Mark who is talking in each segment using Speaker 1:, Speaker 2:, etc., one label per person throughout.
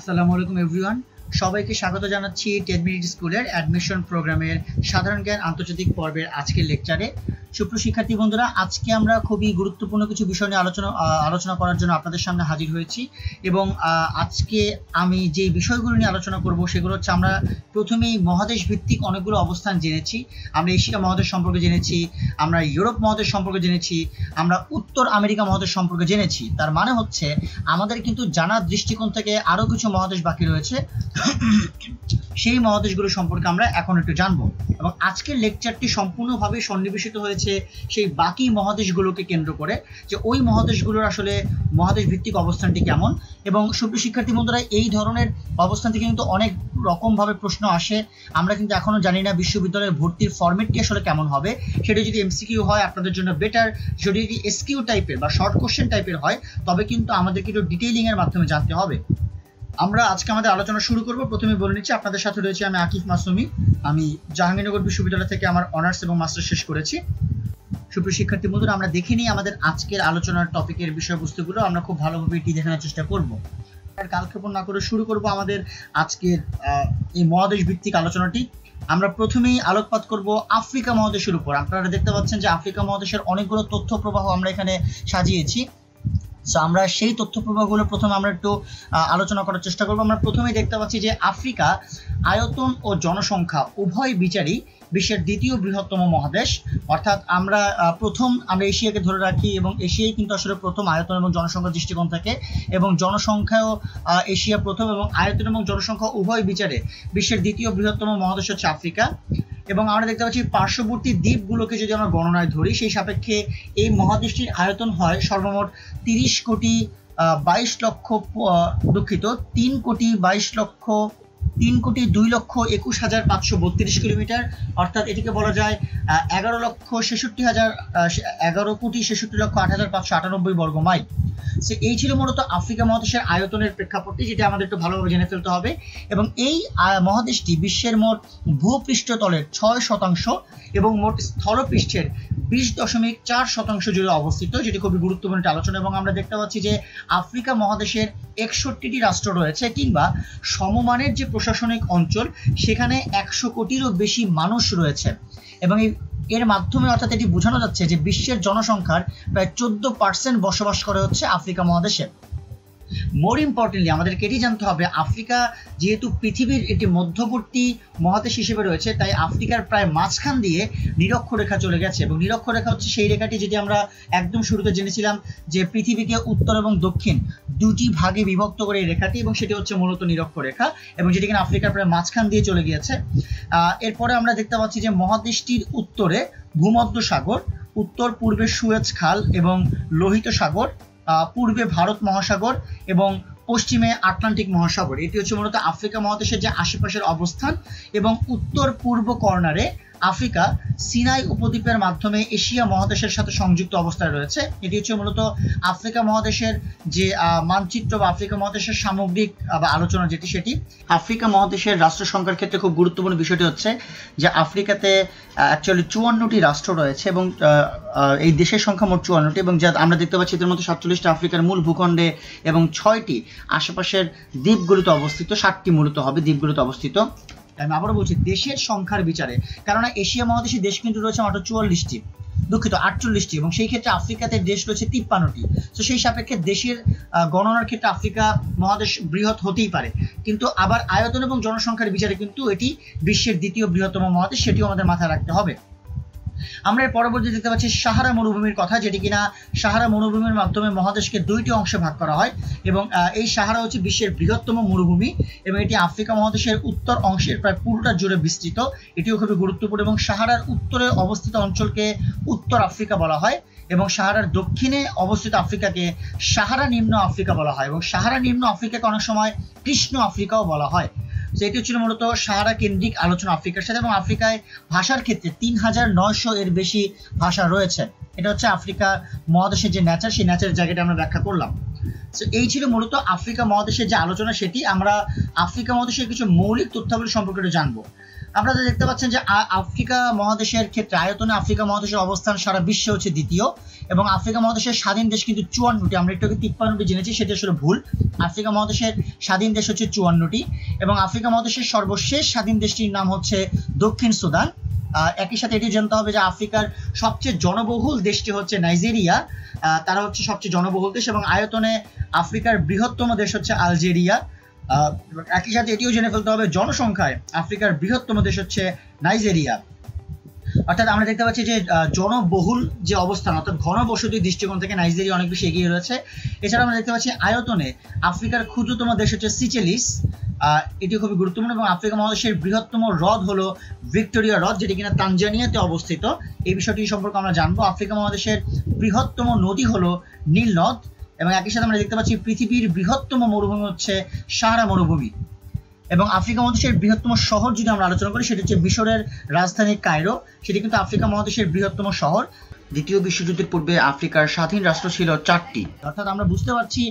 Speaker 1: আসসালামু আলাইকুম এভরিওয়ান, সবাইকে স্বাগত জানাচ্ছি 10 মিনিট স্কুলের অ্যাডমিশন প্রোগ্রামের সাধারণ জ্ঞান আন্তর্জাতিক পর্বের আজকের লেকচারে। সুপ্রিয় শিক্ষার্থী বন্ধুরা, আজকে আমরা খুবই গুরুত্বপূর্ণ কিছু বিষয় নিয়ে আলোচনা করার জন্য আপনাদের সামনে হাজির হয়েছি এবং আজকে আমি যে বিষয়গুলো নিয়ে আলোচনা করব সেগুলো হচ্ছে, আমরা প্রথমেই মহাদেশ ভিত্তিক অনেকগুলো অবস্থান জেনেছি। আমরা এশিয়া মহাদেশ সম্পর্কে জেনেছি, আমরা ইউরোপ মহাদেশ সম্পর্কে জেনেছি, আমরা উত্তর আমেরিকা মহাদেশ সম্পর্কে জেনেছি। তার মানে হচ্ছে আমাদের কিন্তু জানার দৃষ্টিকোণ থেকে আরো কিছু মহাদেশ বাকি রয়েছে। সেই মহাদেশগুলো সম্পর্কে আমরা এখন একটু জানবো এবং আজকের লেকচারটি সম্পূর্ণভাবে সন্নিবেশিত হয়েছে সেই বাকি মহাদেশগুলোকে কেন্দ্র করে, যে ওই মহাদেশগুলোর আসলে মহাদেশ ভিত্তিক অবস্থানটি কেমন। এবং সুপ্রিয় শিক্ষার্থী বন্ধুরা, এই ধরনের অবস্থান থেকে কিন্তু অনেক রকম ভাবে প্রশ্ন আসে। আমরা কিন্তু এখনো জানি না বিশ্ববিদ্যালয়ের ভর্তির ফরম্যাটটি আসলে কেমন হবে। সেটা যদি এমসিকিউ হয় আপনাদের জন্য বেটার, যদি এসকিউ টাইপের বা শর্ট কোশ্চেন টাইপের হয় তবে কিন্তু আমাদেরকে একটু ডিটেইলিং এর মাধ্যমে জানতে হবে। আমরা আজকে আমাদের আলোচনা শুরু করব। প্রথমে বলে নিচ্ছি, আপনাদের সাথে রয়েছে আমি আকিফ মাসুমি। আমি জাহাঙ্গীরনগর বিশ্ববিদ্যালয় থেকে আমার অনার্স এবং মাস্টার শেষ করেছি। সুপ্রিয় শিক্ষার্থী বন্ধুরা, আমরা দেখে নিই আমাদের আজকের আলোচনার টপিকের বিষয়বস্তুগুলো। আমরা খুব ভালোভাবে এটি দেখানোর চেষ্টা করব। আর কালক্ষেপণ না করে শুরু করব আমাদের আজকের এই মহাদেশ ভিত্তিক আলোচনাটি। আমরা প্রথমেই আলোকপাত করব আফ্রিকা মহাদেশের উপর। আপনারা দেখতে পাচ্ছেন যে আফ্রিকা মহাদেশের অনেকগুলো তথ্য প্রবাহ আমরা এখানে সাজিয়েছি। সো আমরা সেই তথ্য প্রবাহগুলো প্রথমে আমরা একটু আলোচনা করার চেষ্টা করব। আমরা প্রথমেই দেখতে পাচ্ছি যে আফ্রিকা আয়তন ও জনসংখ্যা উভয় বিচারই বিশ্বের দ্বিতীয় বৃহত্তম মহাদেশ। অর্থাৎ আমরা এশিয়াকে ধরে রাখি এবং এশিয়াই কিন্তু আসলে প্রথম আয়তন এবং জনসংখ্যার দৃষ্টিকোণ থেকে, এবং জনসংখ্যাও এশিয়া প্রথম, এবং আয়তন এবং জনসংখ্যা উভয় বিচারে বিশ্বের দ্বিতীয় বৃহত্তম মহাদেশ হচ্ছে আফ্রিকা। এবং আমরা দেখতে পাচ্ছি পার্শ্ববর্তী দ্বীপগুলোকে যদি আমরা গণনায় ধরি, সেই সাপেক্ষে এই মহাদেশটির আয়তন হয় সর্বমোট 3 কোটি 2,21,532 কিলোমিটার। অর্থাৎ এটিকে বলা যায় 11,66,8,598 বর্গ মাইল। এই ছিল মূলত আফ্রিকা মহাদেশের আয়তনের প্রেক্ষাপটটি, যেটা আমাদের একটু ভালোভাবে জেনে ফেলতে হবে। এবং এই মহাদেশটি বিশ্বের মোট ভূপৃষ্ঠতলের 6% এবং মোট স্থলপৃষ্ঠের 20.4% জুড়ে অবস্থিত, যেটি খুবই গুরুত্বপূর্ণ একটি আলোচনা। এবং আমরা দেখতে পাচ্ছি যে আফ্রিকা মহাদেশের 61টি রাষ্ট্র রয়েছে, কিংবা সমমানের যে প্রশাসনিক অঞ্চল সেখানে 100 কোটিরও বেশি মানুষ রয়েছে। এবং এর মাধ্যমে অর্থাৎ এটি বোঝানো যাচ্ছে যে বিশ্বের জনসংখ্যার প্রায় 14% বসবাস করে হচ্ছে আফ্রিকা মহাদেশে। মোর ইম্পর্টেন্টলি আমাদেরকে এটি জানতে হবে, আফ্রিকা যেহেতু পৃথিবীর একটি মধ্যবর্তী মহাদেশ হিসেবে রয়েছে, তাই আফ্রিকার প্রায় মাঝখান দিয়ে নিরক্ষরেখা চলে গেছে। এবং নিরক্ষরেখা হচ্ছে সেই রেখাটি যেটি আমরা একদম শুরুতে জেনেছিলাম যে পৃথিবীকে উত্তর এবং দক্ষিণ দুটি ভাগে বিভক্ত করে এই রেখাটি, এবং সেটি হচ্ছে মূলত নিরক্ষরেখা, এবং যেটি কিনা আফ্রিকার প্রায় মাঝখান দিয়ে চলে গিয়েছে। এরপরে আমরা দেখতে পাচ্ছি যে মহাদেশটির উত্তরে ভূমধ্য সাগর, উত্তর পূর্বে সুয়েজ খাল এবং লোহিত সাগর, পূর্বে ভারত মহাসাগর এবং পশ্চিমে আটলান্টিক মহাসাগর। এটি হচ্ছে মূলত আফ্রিকা মহাদেশের যে আশেপাশের অবস্থান। এবং উত্তর পূর্ব কর্নারে আফ্রিকা সিনাই উপদ্বীপের মাধ্যমে এশিয়া মহাদেশের সাথে সংযুক্ত অবস্থায় রয়েছে। এটি হচ্ছে মূলত আফ্রিকা মহাদেশের যে মানচিত্র বা আফ্রিকা মহাদেশের সামগ্রিক বা আলোচনা যেটি, সেটি আফ্রিকা মহাদেশের রাষ্ট্র সংখ্যার ক্ষেত্রে খুব গুরুত্বপূর্ণ বিষয়টি হচ্ছে যে আফ্রিকাতে অ্যাকচুয়ালি 54টি রাষ্ট্র রয়েছে, এবং এই দেশের সংখ্যা মোট 54টি, এবং যা আমরা দেখতে পাচ্ছি এদের মধ্যে 47টি আফ্রিকার মূল ভূখণ্ডে এবং 6টি আশেপাশের দ্বীপগুলিতে অবস্থিত, 7টি মূলত হবে দ্বীপগুলিতে অবস্থিত। আমি আবারও বলছি, দেশের সংখ্যার বিচারে, কারণ এশিয়া মহাদেশের দেশ কিন্তু রয়েছে মাত্র 48টি, দুঃখিত 48টি, এবং সেই ক্ষেত্রে আফ্রিকাতে দেশ রয়েছে 53টি। তো সেই সাপেক্ষে দেশের গণনার ক্ষেত্রে আফ্রিকা মহাদেশ বৃহৎ হতেই পারে, কিন্তু আবার আয়তন এবং জনসংখ্যার বিচারে কিন্তু এটি বিশ্বের দ্বিতীয় বৃহত্তম মহাদেশ, সেটিও আমাদের মাথায় রাখতে হবে। আমরা এর পরবর্তী দেখতে পাচ্ছি সাহারা মরুভূমির কথা, যেটি কিনা সাহারা মরুভূমির মাধ্যমে মহাদেশকে 2টি অংশে ভাগ করা হয়। এবং এই সাহারা হচ্ছে বিশ্বের বৃহত্তম মরুভূমি, এবং এটি আফ্রিকা মহাদেশের উত্তর অংশের প্রায় পুরোটা জুড়ে বিস্তৃত। এটিও খুবই গুরুত্বপূর্ণ। এবং সাহারার উত্তরে অবস্থিত অঞ্চলকে উত্তর আফ্রিকা বলা হয়, এবং সাহারার দক্ষিণে অবস্থিত আফ্রিকাকে সাহারা নিম্ন আফ্রিকা বলা হয়, এবং সাহারা নিম্ন আফ্রিকাকে অনেক সময় কৃষ্ণ আফ্রিকাও বলা হয়। এটি ছিল মূলত সাহারা কেন্দ্রিক আলোচনা আফ্রিকার সাথে। এবং আফ্রিকায় ভাষার ক্ষেত্রে ৩,৯০০ এর বেশি ভাষা রয়েছে। এটা হচ্ছে আফ্রিকা মহাদেশের যে নেচার, সেই নেচারের জায়গাটা আমরা ব্যাখ্যা করলাম। এই ছিল মূলত আফ্রিকা মহাদেশের যে আলোচনা, সেটি আমরা আফ্রিকা মহাদেশের কিছু মৌলিক তথ্যাবলী সম্পর্কে জানবো। আপনারা দেখতে পাচ্ছেন যে আফ্রিকা মহাদেশের ক্ষেত্রে আয়তনে আফ্রিকা মহাদেশের অবস্থান সারা বিশ্বে হচ্ছে দ্বিতীয়, এবং আফ্রিকা মহাদেশের স্বাধীন দেশ কিন্তু 54টি। আমরা একটু 53টি জেনেছি, সেটা আসলে ভুল। আফ্রিকা মহাদেশের স্বাধীন দেশ হচ্ছে 54টি, এবং আফ্রিকা মহাদেশের সর্বশেষ স্বাধীন দেশটির নাম হচ্ছে দক্ষিণ সুদান। একই সাথে এটি জানতে হবে যে আফ্রিকার সবচেয়ে জনবহুল দেশটি হচ্ছে নাইজেরিয়া, তারা হচ্ছে সবচেয়ে জনবহুল দেশ, এবং আয়তনে আফ্রিকার বৃহত্তম দেশ হচ্ছে আলজেরিয়া। একই সাথে এটিও জেনে ফেলতে হবে জনসংখ্যায় আফ্রিকার বৃহত্তম দেশ হচ্ছে নাইজেরিয়া। অর্থাৎ আমরা দেখতে পাচ্ছি যে জনবহুল যে অবস্থান অর্থাৎ ঘনবসতির দৃষ্টিকোণ থেকে নাইজেরিয়া অনেক বেশি এগিয়ে রয়েছে। এছাড়া আমরা দেখতে পাচ্ছি আয়তনে আফ্রিকার ক্ষুদ্রতম দেশ হচ্ছে সিচেলিস, এটি খুবই গুরুত্বপূর্ণ। এবং আফ্রিকা মহাদেশের বৃহত্তম হ্রদ হলো ভিক্টোরিয়া হ্রদ, যেটি কিনা তানজানিয়াতে অবস্থিত। এই বিষয়টি সম্পর্কে আমরা জানবো। আফ্রিকা মহাদেশের বৃহত্তম নদী হলো নীল নদ, এবং একই সাথে আমরা দেখতে পাচ্ছি পৃথিবীর বৃহত্তম মরুভূমি হচ্ছে সাহারা মরুভূমি। এবং আফ্রিকা মহাদেশের বৃহত্তম শহর যদি আমরা আলোচনা করি, সেটা হচ্ছে মিশরের রাজধানী কায়রো, সেটি কিন্তু আফ্রিকা মহাদেশের বৃহত্তম শহর। দ্বিতীয় বিশ্বযুদ্ধের পূর্বে আফ্রিকার স্বাধীন রাষ্ট্র ছিল 4টি। অর্থাৎ আমরা বুঝতে পারছি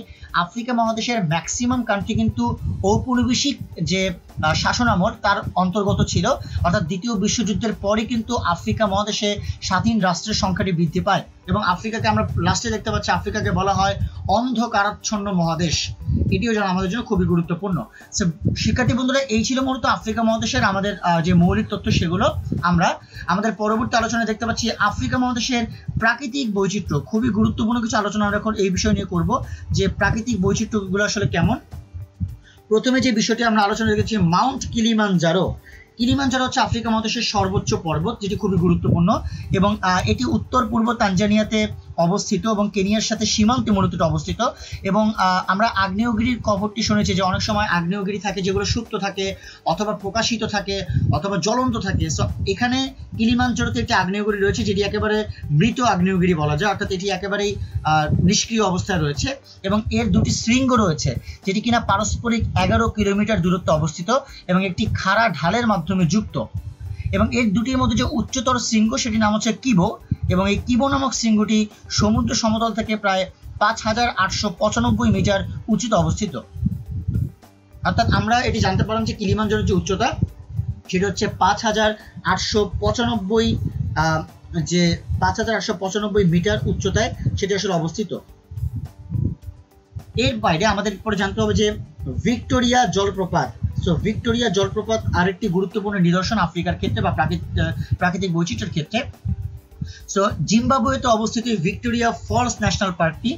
Speaker 1: আফ্রিকা মহাদেশের ম্যাক্সিমাম কান্ট্রি কিন্তু ঔপনিবেশিক যে শাসনামল তার অন্তর্গত ছিল। অর্থাৎ দ্বিতীয় বিশ্বযুদ্ধের পরে কিন্তু আফ্রিকা মহাদেশে স্বাধীন রাষ্ট্রের সংখ্যাটি বৃদ্ধি পায়, এবং আফ্রিকাকে আমরা লাস্টে দেখতে পাচ্ছি আফ্রিকাকে বলা হয় অন্ধকারাচ্ছন্ন মহাদেশ। এটিও যেন আমাদের জন্য খুবই গুরুত্বপূর্ণ। শিক্ষার্থী বন্ধুরা, এই ছিল মূলত আফ্রিকা মহাদেশের আমাদের যে মৌলিক তথ্য সেগুলো। আমরা আমাদের পরবর্তী আলোচনায় দেখতে পাচ্ছি আফ্রিকা মহাদেশের প্রাকৃতিক বৈচিত্র্য। খুবই গুরুত্বপূর্ণ কিছু আলোচনা আমরা এখন এই বিষয় নিয়ে করব যে প্রাকৃতিক বৈচিত্র্যগুলো আসলে কেমন। প্রথমে যে বিষয়টি আমরা আলোচনা রেখেছি মাউন্ট কিলিমানজারো। কিলিমানজারো হচ্ছে আফ্রিকা মহাদেশের সর্বোচ্চ পর্বত, যেটি খুবই গুরুত্বপূর্ণ, এবং এটি উত্তর পূর্ব তানজানিয়াতে অবস্থিত এবং কেনিয়ার সাথে সীমান্তে মূলত অবস্থিত। এবং আমরা আগ্নেয়গিরির খবরটি শুনেছি যে অনেক সময় আগ্নেয়গিরি থাকে যেগুলো সুপ্ত থাকে অথবা প্রকাশিত থাকে অথবা জ্বলন্ত থাকে। সো এখানে কিলিমানজারোতে একটি আগ্নেয়গিরি রয়েছে যেটি একেবারে মৃত আগ্নেয়গিরি বলা যায়, অর্থাৎ এটি একেবারেই নিষ্ক্রিয় অবস্থায় রয়েছে, এবং এর দুটি শৃঙ্গ রয়েছে যেটি কিনা পারস্পরিক 11 কিলোমিটার দূরত্বে অবস্থিত এবং একটি খাড়া ঢালের মাধ্যমে যুক্ত। এবং এর দুটির মধ্যে যে উচ্চতর শৃঙ্গ সেটির নাম হচ্ছে কিবো, এবং এই কিবো নামক শৃঙ্গটি সমুদ্র সমতল থেকে প্রায় 5895 মিটার উঁচুতে অবস্থিত। অর্থাৎ আমরা এটি জানতে পারলাম যে কিলিমানজারোর যে উচ্চতা সেটি হচ্ছে 5895 মিটার উচ্চতায় সেটি আসলে অবস্থিত। এর বাইরে আমাদের পরে জানতে হবে যে ভিক্টোরিয়া জলপ্রপাত। সো ভিক্টোরিয়া জলপ্রপাত আরেকটি গুরুত্বপূর্ণ নিদর্শন আফ্রিকার ক্ষেত্রে বা প্রাকৃতিক বৈচিত্র্যের ক্ষেত্রে। সো জিম্বাবুয়েতে অবস্থিত ভিক্টোরিয়া ফলস ন্যাশনাল পার্কটি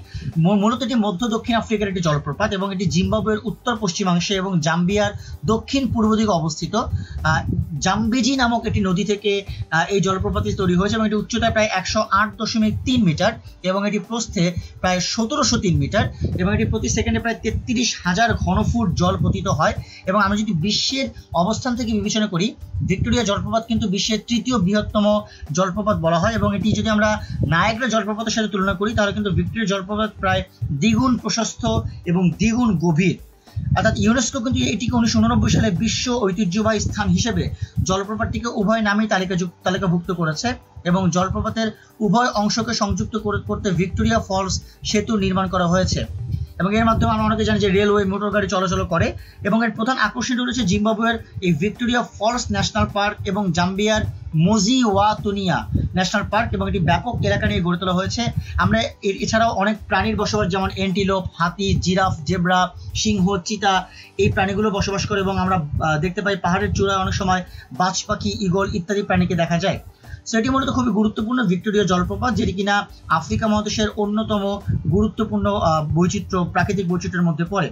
Speaker 1: মূলত এটি মধ্য দক্ষিণ আফ্রিকার একটি জলপ্রপাত, এবং এটি জিম্বাবুয়ের উত্তর পশ্চিমাংশে এবং জাম্বিয়ার দক্ষিণ পূর্ব দিকে অবস্থিত। জাম্বেজি নামক একটি নদী থেকে এই জলপ্রপাতটি তৈরি হয়েছে, এবং এটি উচ্চতায় প্রায় 108.3 মিটার এবং এটি প্রস্থে প্রায় 1703 মিটার, এবং এটি প্রতি সেকেন্ডে প্রায় 33,000 ঘনফুট জল পতিত হয়। এবং আমরা যদি বিশ্বের অবস্থান থেকে বিবেচনা করি, ভিক্টোরিয়া জলপ্রপাত কিন্তু বিশ্বের 3য় বৃহত্তম জলপ্রপাত বলা হয়, এবং এটি যদি আমরা নায়াগ্রা জলপ্রপাতের সাথে তুলনা করি তাহলে কিন্তু ভিক্টোরিয়া জলপ্রপাত প্রায় দ্বিগুণ প্রশস্ত এবং দ্বিগুণ গভীর। অর্থাৎ ইউনেস্কো কিন্তু এটিকে 1989 সালে বিশ্ব ঐতিহ্যবাহী স্থান হিসেবে জলপ্রপাতটিকে উভয় নামেই তালিকাভুক্ত করেছে, এবং জলপ্রপাতের উভয় অংশকে সংযুক্ত করতে ভিক্টোরিয়া ফলস সেতু নির্মাণ করা হয়েছে, এবং এর মাধ্যমে আমরা অনেকে জানি যে রেলওয়ে মোটর গাড়ি চলাচল করে। এবং এর প্রধান আকর্ষণ রয়েছে জিম্বাবুয়ের এই ভিক্টোরিয়া ফলস ন্যাশনাল পার্ক এবং জাম্বিয়ার মোজিওয়াতুনিয়া ন্যাশনাল পার্ক, এবং এটি ব্যাপক এলাকা নিয়ে গড়ে তোলা হয়েছে। আমরা এছাড়াও অনেক প্রাণীর বসবাস, যেমন এন্টিলোপ, হাতি, জিরাফ, জেব্রা, সিংহ, চিতা, এই প্রাণীগুলো বসবাস করে, এবং আমরা দেখতে পাই পাহাড়ের চূড়ায় অনেক সময় বাজ পাখি, ঈগল ইত্যাদি প্রাণীকে দেখা যায়। সেটি মূলত খুবই গুরুত্বপূর্ণ ভিক্টোরিয়া জলপ্রপাত, যেটি কিনা আফ্রিকা মহাদেশের অন্যতম গুরুত্বপূর্ণ প্রাকৃতিক বৈচিত্র্যের মধ্যে পড়ে।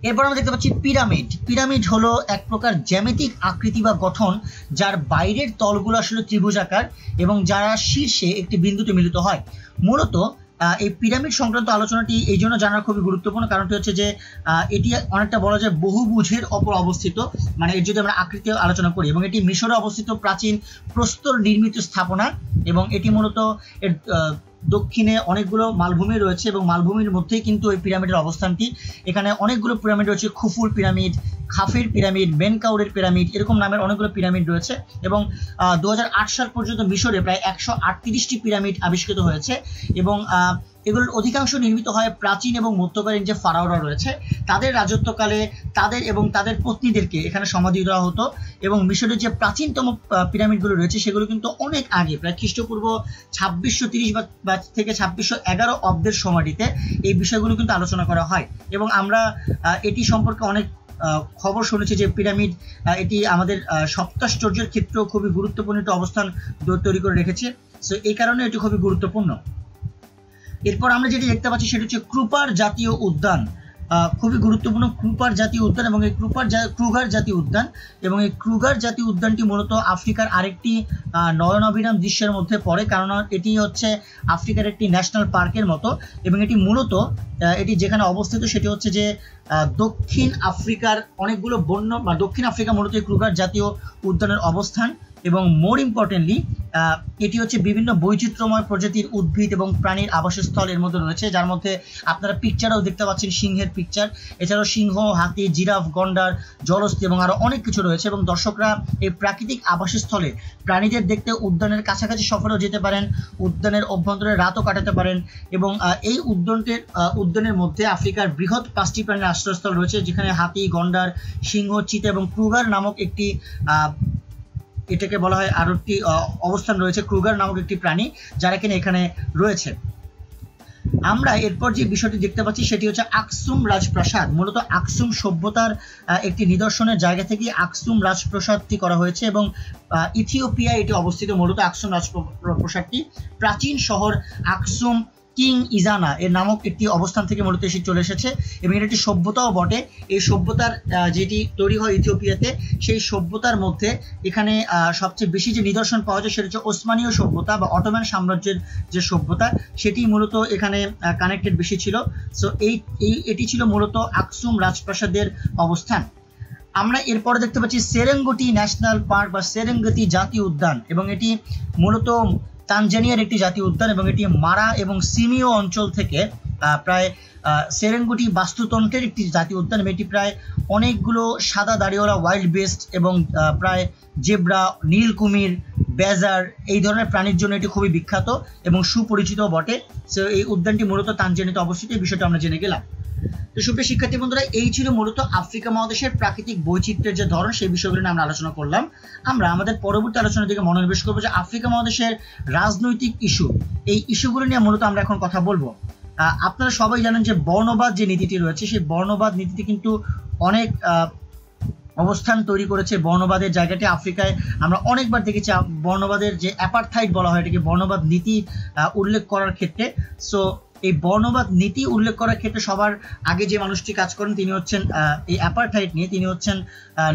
Speaker 1: এরপর আমরা দেখতে পাচ্ছি পিরামিড। পিরামিড হলো এক প্রকার জ্যামিতিক আকৃতি বা গঠন যার বাইরের তলগুলো আসলে ত্রিভুজাকার এবং যারা শীর্ষে একটি বিন্দুতে মিলিত হয়। মূলত এই পিরামিড সংক্রান্ত আলোচনাটি এই জন্য জানা খুবই গুরুত্বপূর্ণ, কারণটি হচ্ছে যে এটি অনেকটা বলা যায় বহুভুজের অপর অবস্থিত, মানে এর যদি আমরা আকৃতি আলোচনা করি, এবং এটি মিশরে অবস্থিত প্রাচীন প্রস্তর নির্মিত স্থাপনা, এবং এটি মূলত এর দক্ষিণে অনেকগুলো মালভূমি রয়েছে, এবং মালভূমির মধ্যেই কিন্তু এই পিরামিডের অবস্থানটি। এখানে অনেকগুলো পিরামিড রয়েছে, খুফুর পিরামিড, খাফের পিরামিড, বেনকাউরের পিরামিড, এরকম নামের অনেকগুলো পিরামিড রয়েছে। এবং 2008 সাল পর্যন্ত মিশরে প্রায় 138টি পিরামিড আবিষ্কৃত হয়েছে, এবং এগুলোর অধিকাংশ নির্মিত হয় প্রাচীন এবং মধ্যকালীন যে ফারাওরা রয়েছে তাদের রাজত্বকালে তাদের এবং তাদের পত্নীদেরকে এখানে সমাধি দেওয়া হতো। এবং মিশরের যে প্রাচীনতম পিরামিডগুলো রয়েছে সেগুলো কিন্তু অনেক আগে, প্রায় খ্রিস্টপূর্ব 2630 বা থেকে 2611 অব্দের সময়টিতে এই বিষয়গুলো কিন্তু আলোচনা করা হয়। এবং আমরা এটি সম্পর্কে অনেক খবর শুনেছি যে পিরামিড এটি আমাদের সপ্তাশ্চর্যের ক্ষেত্রেও খুবই গুরুত্বপূর্ণ একটা অবস্থান তৈরি করে রেখেছে। সো এই কারণে এটি খুবই গুরুত্বপূর্ণ। এরপর আমরা যেটি দেখতে পাচ্ছি সেটা হচ্ছে ক্রুপার জাতীয় উদ্যান, খুবই গুরুত্বপূর্ণ ক্রুপার জাতীয় উদ্যান। এবং এই ক্রুগার জাতীয় উদ্যান এবং এই ক্রুগার জাতীয় উদ্যানটি মূলত আফ্রিকার আরেকটি নয়নাভিরাম দৃশ্যের মধ্যে পড়ে, কারণ এটি হচ্ছে আফ্রিকার একটি ন্যাশনাল পার্কের মতো। এবং এটি মূলত এটি যেখানে অবস্থিত সেটি হচ্ছে যে দক্ষিণ আফ্রিকার অনেকগুলো বন্য বা দক্ষিণ আফ্রিকা মূলত এই ক্রুগার জাতীয় উদ্যানের অবস্থান। এবং মোর ইম্পর্টেন্টলি এটি হচ্ছে বিভিন্ন বৈচিত্র্যময় প্রজাতির উদ্ভিদ এবং প্রাণীর আবাসস্থল এর মধ্যে রয়েছে, যার মধ্যে আপনারা পিকচারও দেখতে পাচ্ছেন, সিংহের পিকচার, এছাড়াও সিংহ, হাতি, জিরাফ, গন্ডার, জলহস্তী এবং আরো অনেক কিছু রয়েছে। এবং দর্শকরা এই প্রাকৃতিক আবাসস্থলে প্রাণীদের দেখতে উদ্যানের কাছাকাছি সফরেও যেতে পারেন, উদ্যানের অভ্যন্তরে রাতও কাটাতে পারেন। এবং এই উদ্যানের মধ্যে আফ্রিকার বৃহৎ 5টি প্রাণীর আশ্রয়স্থল রয়েছে, যেখানে হাতি, গন্ডার, সিংহ, চিতা এবং ক্রুগার নামক একটি এটাকে বলা হয় আরো একটি অবস্থান রয়েছে, ক্রুগার নামক একটি প্রাণী যারা কিনা এখানে রয়েছে। আমরা এরপর যে বিষয়টি দেখতে পাচ্ছি সেটি হচ্ছে আকসুম রাজপ্রাসাদ। মূলত আকসুম সভ্যতার একটি নিদর্শনের জায়গা থেকে আকসুম রাজপ্রাসাদটি করা হয়েছে এবং ইথিওপিয়ায় এটি অবস্থিত। মূলত আকসুম রাজপ্রাসাদটি প্রাচীন শহর আকসুম কিং ইজানা এর নামক একটি অবস্থান থেকে মূলত এসে চলে এসেছে এবং এটা একটি সভ্যতাও বটে। এই সভ্যতার যেটি তৈরি হয় ইথিওপিয়াতে, সেই সভ্যতার মধ্যে এখানে সবচেয়ে বেশি যে নিদর্শন পাওয়া যায় সেটা হচ্ছে ওসমানীয় সভ্যতা বা অটোমান সাম্রাজ্যের যে সভ্যতা, সেটি মূলত এখানে কানেক্টেড বেশি ছিল। সো এটি ছিল মূলত আকসুম রাজপ্রাসাদের অবস্থান। আমরা এরপরে দেখতে পাচ্ছি সেরেঙ্গেটি ন্যাশনাল পার্ক বা সেরেঙ্গেটি জাতীয় উদ্যান, এবং এটি মূলত তানজানিয়ার একটি জাতীয় উদ্যান এবং এটি মারা এবং সিমিও অঞ্চল থেকে প্রায় সেরেঙ্গেটি বাস্তুতন্ত্রের একটি জাতীয় উদ্যান। এটি প্রায় অনেকগুলো সাদা দাড়িওয়ালা ওয়াইল্ড বেস্ট এবং প্রায় জেব্রা, নীল কুমির, বেজার এই ধরনের প্রাণীর জন্য এটি খুবই বিখ্যাত এবং সুপরিচিত বটে। সো এই উদ্যানটি মূলত তানজানিয়াতে অবস্থিত, এই বিষয়টা আমরা জেনে গেলাম। তো সুপ্রিয় শিক্ষার্থী বন্ধুরা, এই ছিল মূলত আফ্রিকা মহাদেশের প্রাকৃতিক বৈচিত্র্যের যে ধরন সেই বিষয়গুলো নিয়ে আমরা আলোচনা করলাম। আমরা আমাদের পরবর্তী আলোচনার দিকে মনোনিবেশ করবো যে আফ্রিকা মহাদেশের রাজনৈতিক ইস্যু, এই ইস্যুগুলো নিয়ে মূলত আমরা এখন কথা বলবো। আপনারা সবাই জানেন যে বর্ণবাদ যে নীতিটি রয়েছে সেই বর্ণবাদ নীতিটি কিন্তু অনেক অবস্থান তৈরি করেছে। বর্ণবাদের জায়গাটি আফ্রিকায় আমরা অনেকবার দেখেছি, বর্ণবাদের যে অ্যাপারথাইড বলা হয় এটাকে বর্ণবাদ নীতি উল্লেখ করার ক্ষেত্রে। সো এই বর্ণবাদ নীতি উল্লেখ করার ক্ষেত্রে সবার আগে যে মানুষটি কাজ করেন তিনি হচ্ছেন এই অ্যাপারথাইড নিয়ে, তিনি হচ্ছেন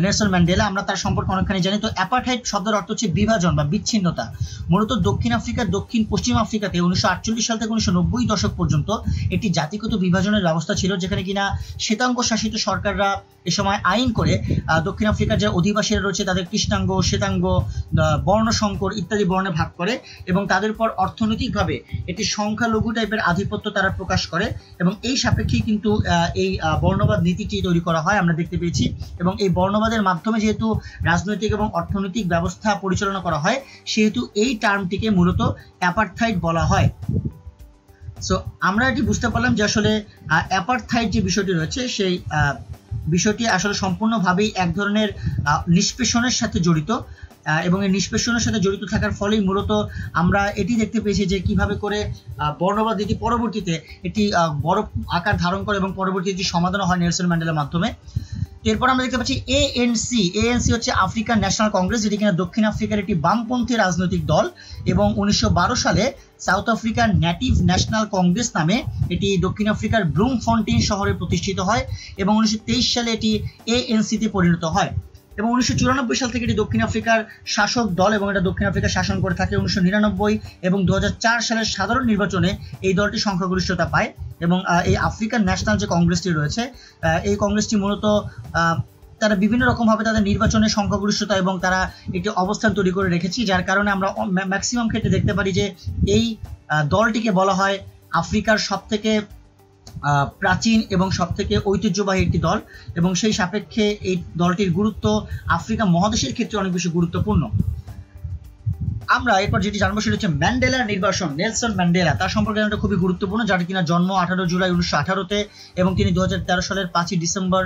Speaker 1: নেলসন ম্যান্ডেলা। আমরা তার সম্পর্কে অনেকখানি জানি। তো অ্যাপারথাইড শব্দের অর্থ হচ্ছে বিভাজন বা বিচ্ছিন্নতা। মূলত দক্ষিণ আফ্রিকার দক্ষিণ পশ্চিম আফ্রিকাতে 1948 সাল থেকে 1990 দশক পর্যন্ত একটি জাতিগত বিভাজনের ব্যবস্থা ছিল, যেখানে কিনা শ্বেতাঙ্গ শাসিত সরকাররা এ সময় আইন করে দক্ষিণ আফ্রিকার যে অধিবাসীরা রয়েছে তাদের কৃষ্ণাঙ্গ, শ্বেতাঙ্গ, বর্ণসংকর ইত্যাদি বর্ণে ভাগ করে এবং তাদের উপর অর্থনৈতিকভাবে একটি সংখ্যালঘু টাইপের আধিপত্য তারা প্রকাশ করে এবং এই সাপেক্ষেই কিন্তু এই বর্ণবাদ নীতিটি তৈরি করা হয় আমরা দেখতে পেয়েছি। এবং এই বর্ণবাদের মাধ্যমে যেহেতু রাজনৈতিক এবং অর্থনৈতিক ব্যবস্থা পরিচালনা করা হয় সেহেতু এই টার্মটিকে মূলত অ্যাপারথাইড বলা হয়। সো আমরা এটি বুঝতে পারলাম যে আসলে অ্যাপারথাইড যে বিষয়টি রয়েছে সেই বিষয়টি আসলে সম্পূর্ণভাবেই এক ধরনের নিষ্পেষণের সাথে জড়িত এবং এই নিষ্পেষণের সাথে জড়িত থাকার ফলেই মূলত আমরা এটি দেখতে পেয়েছি যে কিভাবে করে বর্ণবাদ নীতি পরবর্তীতে এটি বড় আকার ধারণ করে এবং পরবর্তীতে সমাধান হয় নেলসন ম্যান্ডেলার মাধ্যমে। এরপর আমরা দেখতে পাচ্ছি এএনসি হচ্ছে আফ্রিকান ন্যাশনাল কংগ্রেস, যেটি কিনা দক্ষিণ আফ্রিকার একটি বামপন্থী রাজনৈতিক দল এবং 1912 সালে সাউথ আফ্রিকার নেটিভ ন্যাশনাল কংগ্রেস নামে এটি দক্ষিণ আফ্রিকার ব্লুমফন্টেইন শহরে প্রতিষ্ঠিত হয় এবং 1923 সালে এটি এএনসিতে পরিণত হয় এবং 1994 সাল থেকে এটি দক্ষিণ আফ্রিকার শাসক দল এবং এটা দক্ষিণ আফ্রিকা শাসন করে থাকে। 1999 এবং 2004 সালের সাধারণ নির্বাচনে এই দলটি সংখ্যাগরিষ্ঠতা পায় এবং এই আফ্রিকান ন্যাশনাল যে কংগ্রেসটি রয়েছে এই কংগ্রেসটি মূলত তারা বিভিন্ন রকমভাবে তাদের নির্বাচনের সংখ্যাগরিষ্ঠতা এবং তারা একটি অবস্থান তৈরি করে রেখেছি, যার কারণে আমরা ম্যাক্সিমাম ক্ষেত্রে দেখতে পারি যে এই দলটিকে বলা হয় আফ্রিকার সবথেকে প্রাচীন এবং সবথেকে ঐতিহ্যবাহী একটি দল এবং সেই সাপেক্ষে এই দলটির গুরুত্ব আফ্রিকা মহাদেশের ক্ষেত্রে অনেক বেশি গুরুত্বপূর্ণ। আমরা এরপর যেটি জানবো সেটা হচ্ছে ম্যান্ডেলার নির্বাসন। নেলসন ম্যান্ডেলা, তার সম্পর্কে জানাটা খুবই গুরুত্বপূর্ণ, যার কিনা জন্ম 18 জুলাই 1918-তে এবং তিনি 2013 সালের 5 ডিসেম্বর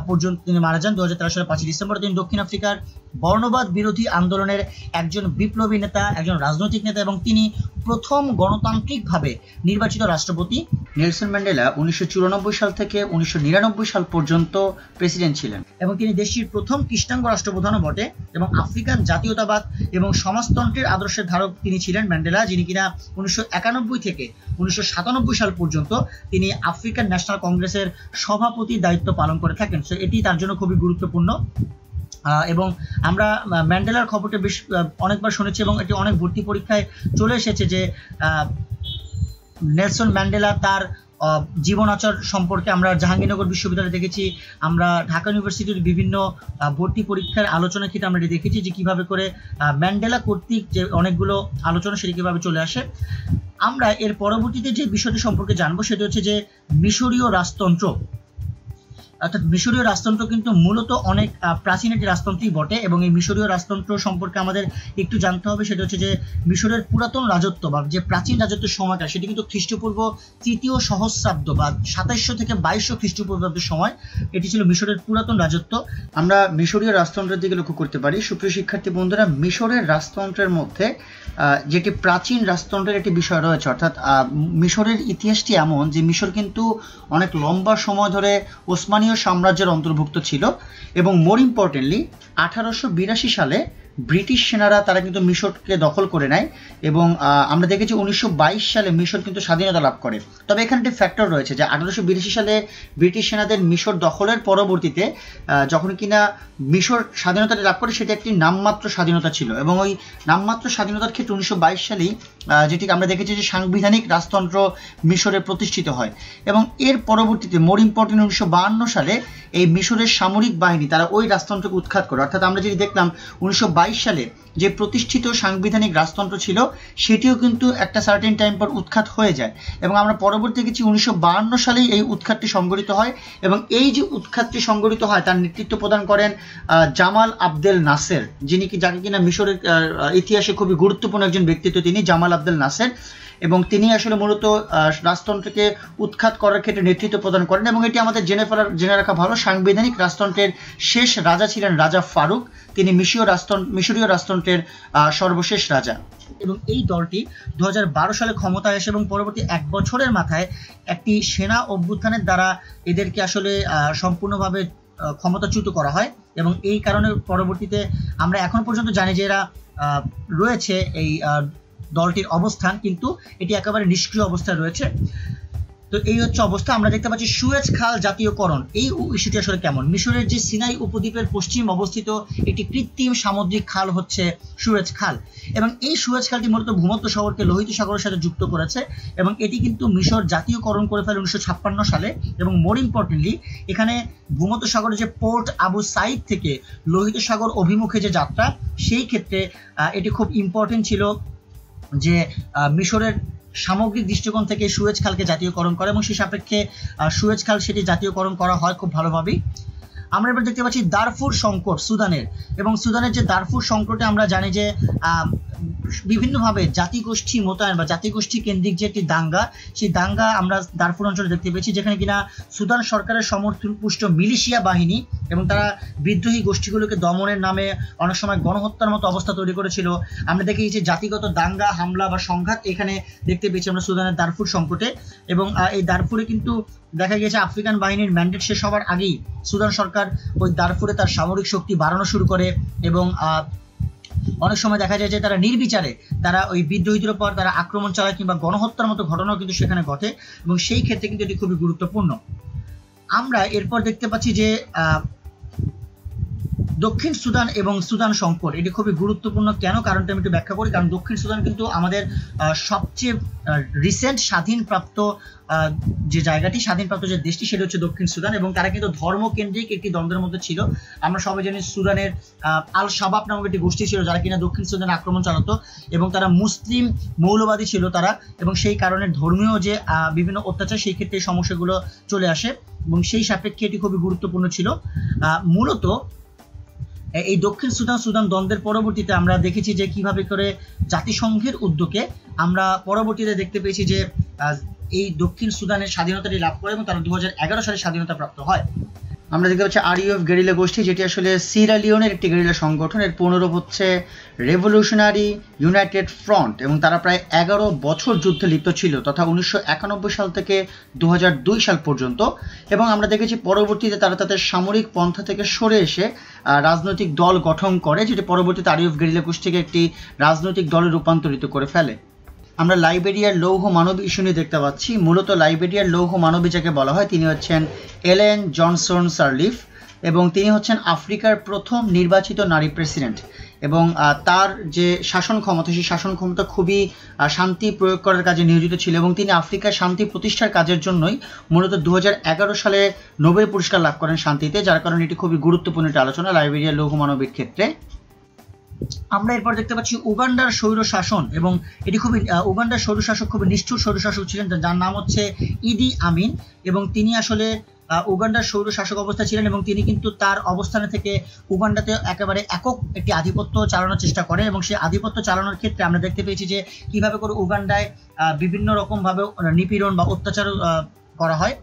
Speaker 1: পর্যন্ত তিনি মারা যান। 2013 সালের 5 ডিসেম্বর তিনি দক্ষিণ আফ্রিকার বর্ণবাদ বিরোধী আন্দোলনের একজন বিপ্লবী নেতা, একজন রাজনৈতিক নেতা এবং তিনি প্রথম গণতান্ত্রিকভাবে নির্বাচিত রাষ্ট্রপতি। নেলসন ম্যান্ডেলা 1994 সাল থেকে 1999 সাল পর্যন্ত প্রেসিডেন্ট ছিলেন এবং তিনি দেশটির প্রথম কৃষ্ণাঙ্গ রাষ্ট্রপ্রধানও বটে এবং আফ্রিকান জাতীয়তাবাদ এবং সমাজতন্ত্রের আদর্শের ধারক তিনি ছিলেন ম্যান্ডেলা, যিনি কিনা 1991 থেকে 1997 সাল পর্যন্ত তিনি আফ্রিকান ন্যাশনাল কংগ্রেসের সভাপতি দায়িত্ব পালন করে থাকেন। সো এটি তার জন্য খুবই গুরুত্বপূর্ণ এবং আমরা ম্যান্ডেলার খবরটা বেশ অনেকবার শুনেছি এবং এটি অনেক ভর্তি পরীক্ষায় চলে এসেছে যে নেলসন ম্যান্ডেলা তার জীবন আচর সম্পর্কে আমরা জাহাঙ্গীরনগর বিশ্ববিদ্যালয়ে দেখেছি, আমরা ঢাকা ইউনিভার্সিটির বিভিন্ন ভর্তি পরীক্ষার আলোচনা ক্ষেত্রে আমরা এটি দেখেছি যে কিভাবে করে ম্যান্ডেলা কর্তৃক যে অনেকগুলো আলোচনা সেটি কিভাবে চলে আসে। আমরা এর পরবর্তীতে যে বিষয়টি সম্পর্কে জানবো সেটি হচ্ছে যে মিশরীয় রাজতন্ত্র। অর্থাৎ মিশরীয় রাজতন্ত্র কিন্তু মূলত অনেক প্রাচীন একটি রাজতন্ত্রই বটে এবং এই মিশরীয় রাজতন্ত্র সম্পর্কে আমাদের একটু জানতে হবে। সেটা হচ্ছে যে মিশরের পুরাতন রাজত্ব বা যে প্রাচীন রাজত্বের সময়টা সেটি কিন্তু খ্রিস্টপূর্ব 3য় সহস্রাব্দ বা 2700 থেকে 2200 খ্রিস্টপূর্বাব্দের সময় এটি ছিল মিশরের পুরাতন রাজত্ব। আমরা মিশরীয় রাজতন্ত্রের দিকে লক্ষ্য করতে পারি। সুপ্রিয় শিক্ষার্থী বন্ধুরা, মিশরের রাজতন্ত্রের মধ্যে যেটি প্রাচীন রাজতন্ত্রের একটি বিষয় রয়েছে, অর্থাৎ মিশরের ইতিহাসটি এমন যে মিশর কিন্তু অনেক লম্বা সময় ধরে ওসমানীয় সাম্রাজ্যের অন্তর্ভুক্ত ছিল এবং মোর ইম্পর্টেন্টলি 1882 সালে ব্রিটিশ সেনারা তারা কিন্তু মিশরকে দখল করে নেয় এবং আমরা দেখেছি 1922 সালে মিশর কিন্তু স্বাধীনতা লাভ করে। তবে এখানে একটি ফ্যাক্টর রয়েছে যে 1882 সালে ব্রিটিশ সেনাদের মিশর দখলের পরবর্তীতে যখন কিনা মিশর স্বাধীনতাটা লাভ করে সেটা একটি নামমাত্র স্বাধীনতা ছিল এবং ওই নামমাত্র স্বাধীনতার ক্ষেত্রে 1922 সালেই যেটি আমরা দেখেছি যে সাংবিধানিক রাজতন্ত্র মিশরে প্রতিষ্ঠিত হয় এবং এর পরবর্তীতে মোর ইম্পর্টেন্ট 1952 সালে এই মিশরের সামরিক বাহিনী তারা ওই রাজতন্ত্রকে উৎখাত করে। অর্থাৎ আমরা যেটি দেখলাম 1922 সালে যে প্রতিষ্ঠিত সাংবিধানিক রাজতন্ত্র ছিল সেটিও কিন্তু একটা সার্টেন টাইম পর উৎখাত হয়ে যায় এবং আমরা পরবর্তী দেখেছি 1952 সালেই এই উৎখাতটি সংঘটিত হয় এবং এই যে উৎখাতটি সংঘটিত হয় তার নেতৃত্ব প্রদান করেন জামাল আবদেল নাসের, যিনি কি যাকে কিনা মিশরের ইতিহাসে খুবই গুরুত্বপূর্ণ একজন ব্যক্তিত্ব তিনি জামাল আবদেল নাসের এবং তিনি আসলে মূলত রাজতন্ত্রকে উৎখাত করার ক্ষেত্রে নেতৃত্ব প্রদান করেন এবং এটি আমাদের জেনে রাখা ভালো। সাংবিধানিক রাজতন্ত্রের শেষ রাজা ছিলেন রাজা ফারুক, তিনি মিশরীয় রাজতন্ত্রের সর্বশেষ রাজা এবং এই দলটি 2012 সালে ক্ষমতায় আসে এবং পরবর্তী 1 বছরের মাথায় একটি সেনা অভ্যুত্থানের দ্বারা এদেরকে আসলে সম্পূর্ণভাবে ক্ষমতাচ্যুত করা হয় এবং এই কারণে পরবর্তীতে আমরা এখন পর্যন্ত জানি যে এরা রয়েছে এই দলটির অবস্থান, কিন্তু এটি একেবারে নিষ্ক্রিয় অবস্থায় রয়েছে। তো এই হচ্ছে অবস্থা। আমরা দেখতে পাচ্ছি সুয়েজ খাল জাতীয়করণ, এই ইস্যুটি আসলে কেমন। মিশরের যে সিনাই উপদ্বীপের পশ্চিম অবস্থিত একটি কৃত্রিম সামুদ্রিক খাল হচ্ছে সুয়েজ খাল এবং এই সুয়েজ খালটি মূলত ভূমধ্য সাগরকে লোহিত সাগরের সাথে যুক্ত করেছে এবং এটি কিন্তু মিশর জাতীয়করণ করে ফেলে 1956 সালে এবং মোর ইম্পর্টেন্টলি এখানে ভূমধ্য সাগরের যে পোর্ট আবু সাইদ থেকে লোহিত সাগর অভিমুখে যে যাত্রা সেই ক্ষেত্রে এটি খুব ইম্পর্টেন্ট ছিল যে মিশরের সামগ্রিক দৃষ্টিকোণ থেকে সুয়েজ খালকে জাতীয়করণ করে এবং সেই সাপেক্ষে সুয়েজ খাল সেটি জাতীয়করণ করা হয় খুব ভালোভাবেই। আমরা এবার দেখতে পাচ্ছি দারফুর সংকট সুদানের এবং সুদানের যে দারফুর সংকটে আমরা জানি যে বিভিন্নভাবে জাতিগোষ্ঠী মোতায়েন বা জাতিগোষ্ঠী কেন্দ্রিক যে একটি দাঙ্গা, সেই দাঙ্গা আমরা দারফুর অঞ্চলে দেখতে পেয়েছি যেখানে কিনা সুদান সরকারের সমর্থনপুষ্ট মিলিশিয়া বাহিনী এবং তারা বিদ্রোহী গোষ্ঠীগুলোকে দমনের নামে অনেক সময় গণহত্যার মতো অবস্থা তৈরি করেছিল। আমরা দেখেছি জাতিগত দাঙ্গা হামলা বা সংঘাত এখানে দেখতে পেয়েছি আমরা সুদানের দারফুর সংকটে এবং এই দারফুরে কিন্তু দেখা গিয়েছে আফ্রিকান বাহিনীর ম্যান্ডেট শেষ হওয়ার আগেই সুদান সরকার ওই দারফুরে তার সামরিক শক্তি বাড়ানো শুরু করে এবং অনেক সময় দেখা যায় যে তারা নির্বিচারে তারা ওই বিদ্রোহীদের উপর তারা আক্রমণ চালায় কিংবা গণহত্যার মতো ঘটনাও কিন্তু সেখানে ঘটে এবং সেই ক্ষেত্রে কিন্তু এটি খুবই গুরুত্বপূর্ণ। আমরা এরপর দেখতে পাচ্ছি যে দক্ষিণ সুদান এবং সুদান সংকট এটি খুবই গুরুত্বপূর্ণ। কেন? কারণটা আমি একটু ব্যাখ্যা করি। কারণ দক্ষিণ সুদান কিন্তু আমাদের সবচেয়ে রিসেন্ট স্বাধীনপ্রাপ্ত যে জায়গাটি, স্বাধীনপ্রাপ্ত যে দেশটি সেটা হচ্ছে দক্ষিণ সুদান এবং তারা কিন্তু ধর্মকেন্দ্রিক একটি দ্বন্দ্বের মধ্যে ছিল। আমরা সবাই জানি সুদানের আল শাবাব নামক একটি গোষ্ঠী ছিল যারা কিনা দক্ষিণ সুদানে আক্রমণ চালাতো এবং তারা মুসলিম মৌলবাদী ছিল তারা এবং সেই কারণে ধর্মীয় যে বিভিন্ন অত্যাচার সেই ক্ষেত্রে এই সমস্যাগুলো চলে আসে এবং সেই সাপেক্ষে এটি খুবই গুরুত্বপূর্ণ ছিল। মূলত এই দক্ষিণ সুদান দ্বন্দ্বের পরবর্তীতে আমরা দেখেছি যে কিভাবে করে জাতিসংঘের উদ্যোগে আমরা পরবর্তীতে দেখতে পেয়েছি যে এই দক্ষিণ সুদানের স্বাধীনতাটি লাভ করে এবং তারা 2011 সালে স্বাধীনতা প্রাপ্ত হয়। আমরা দেখতে পাচ্ছি RUF গেরিলা গোষ্ঠী, যেটি আসলে সিয়েরা লিওনের একটি গেরিলা সংগঠন। এর পুনরূপ হচ্ছে রেভলিউশনারি ইউনাইটেড ফ্রন্ট এবং তারা প্রায় 11 বছর যুদ্ধে লিপ্ত ছিল তথা 1991 সাল থেকে 2002 সাল পর্যন্ত। এবং আমরা দেখেছি পরবর্তীতে তারা তাদের সামরিক পন্থা থেকে সরে এসে রাজনৈতিক দল গঠন করে, যেটি পরবর্তীতে RUF গেরিলা গোষ্ঠীকে একটি রাজনৈতিক দলে রূপান্তরিত করে ফেলে। আমরা লাইবেরিয়ার লৌহ মানবী ইস্যু নিয়ে দেখতে পাচ্ছি। মূলত লাইবেরিয়ার লৌহ মানবী যাকে বলা হয় তিনি হচ্ছেন এলেন জনসন সার্লিফ এবং তিনি হচ্ছেন আফ্রিকার প্রথম নির্বাচিত নারী প্রেসিডেন্ট এবং তার যে শাসন ক্ষমতা সেই শাসন ক্ষমতা খুবই শান্তি প্রয়োগ করার কাজে নিয়োজিত ছিল এবং তিনি আফ্রিকার শান্তি প্রতিষ্ঠার কাজের জন্যই মূলত 2011 সালে নোবেল পুরস্কার লাভ করেন শান্তিতে, যার কারণে এটি খুবই গুরুত্বপূর্ণ একটি আলোচনা লাইবেরিয়ার লৌহ মানবীর ক্ষেত্রে। আমরা এরপর দেখতে পাচ্ছি উগান্ডার স্বৈর শাসন এবং এটি খুবই উগান্ডার স্বৈরশাসক খুবই নিষ্ঠুর স্বৈরশাসক ছিলেন যার নাম হচ্ছে ইদি আমিন এবং তিনি আসলে উগান্ডার স্বৈর শাসক অবস্থায় ছিলেন এবং তিনি কিন্তু তার অবস্থানে থেকে উগান্ডাতে একেবারে একক একটি আধিপত্য চালানোর চেষ্টা করেন এবং সেই আধিপত্য চালানোর ক্ষেত্রে আমরা দেখতে পেয়েছি যে কিভাবে করে উগান্ডায় বিভিন্ন রকমভাবে নিপীড়ন বা অত্যাচার করা হয়।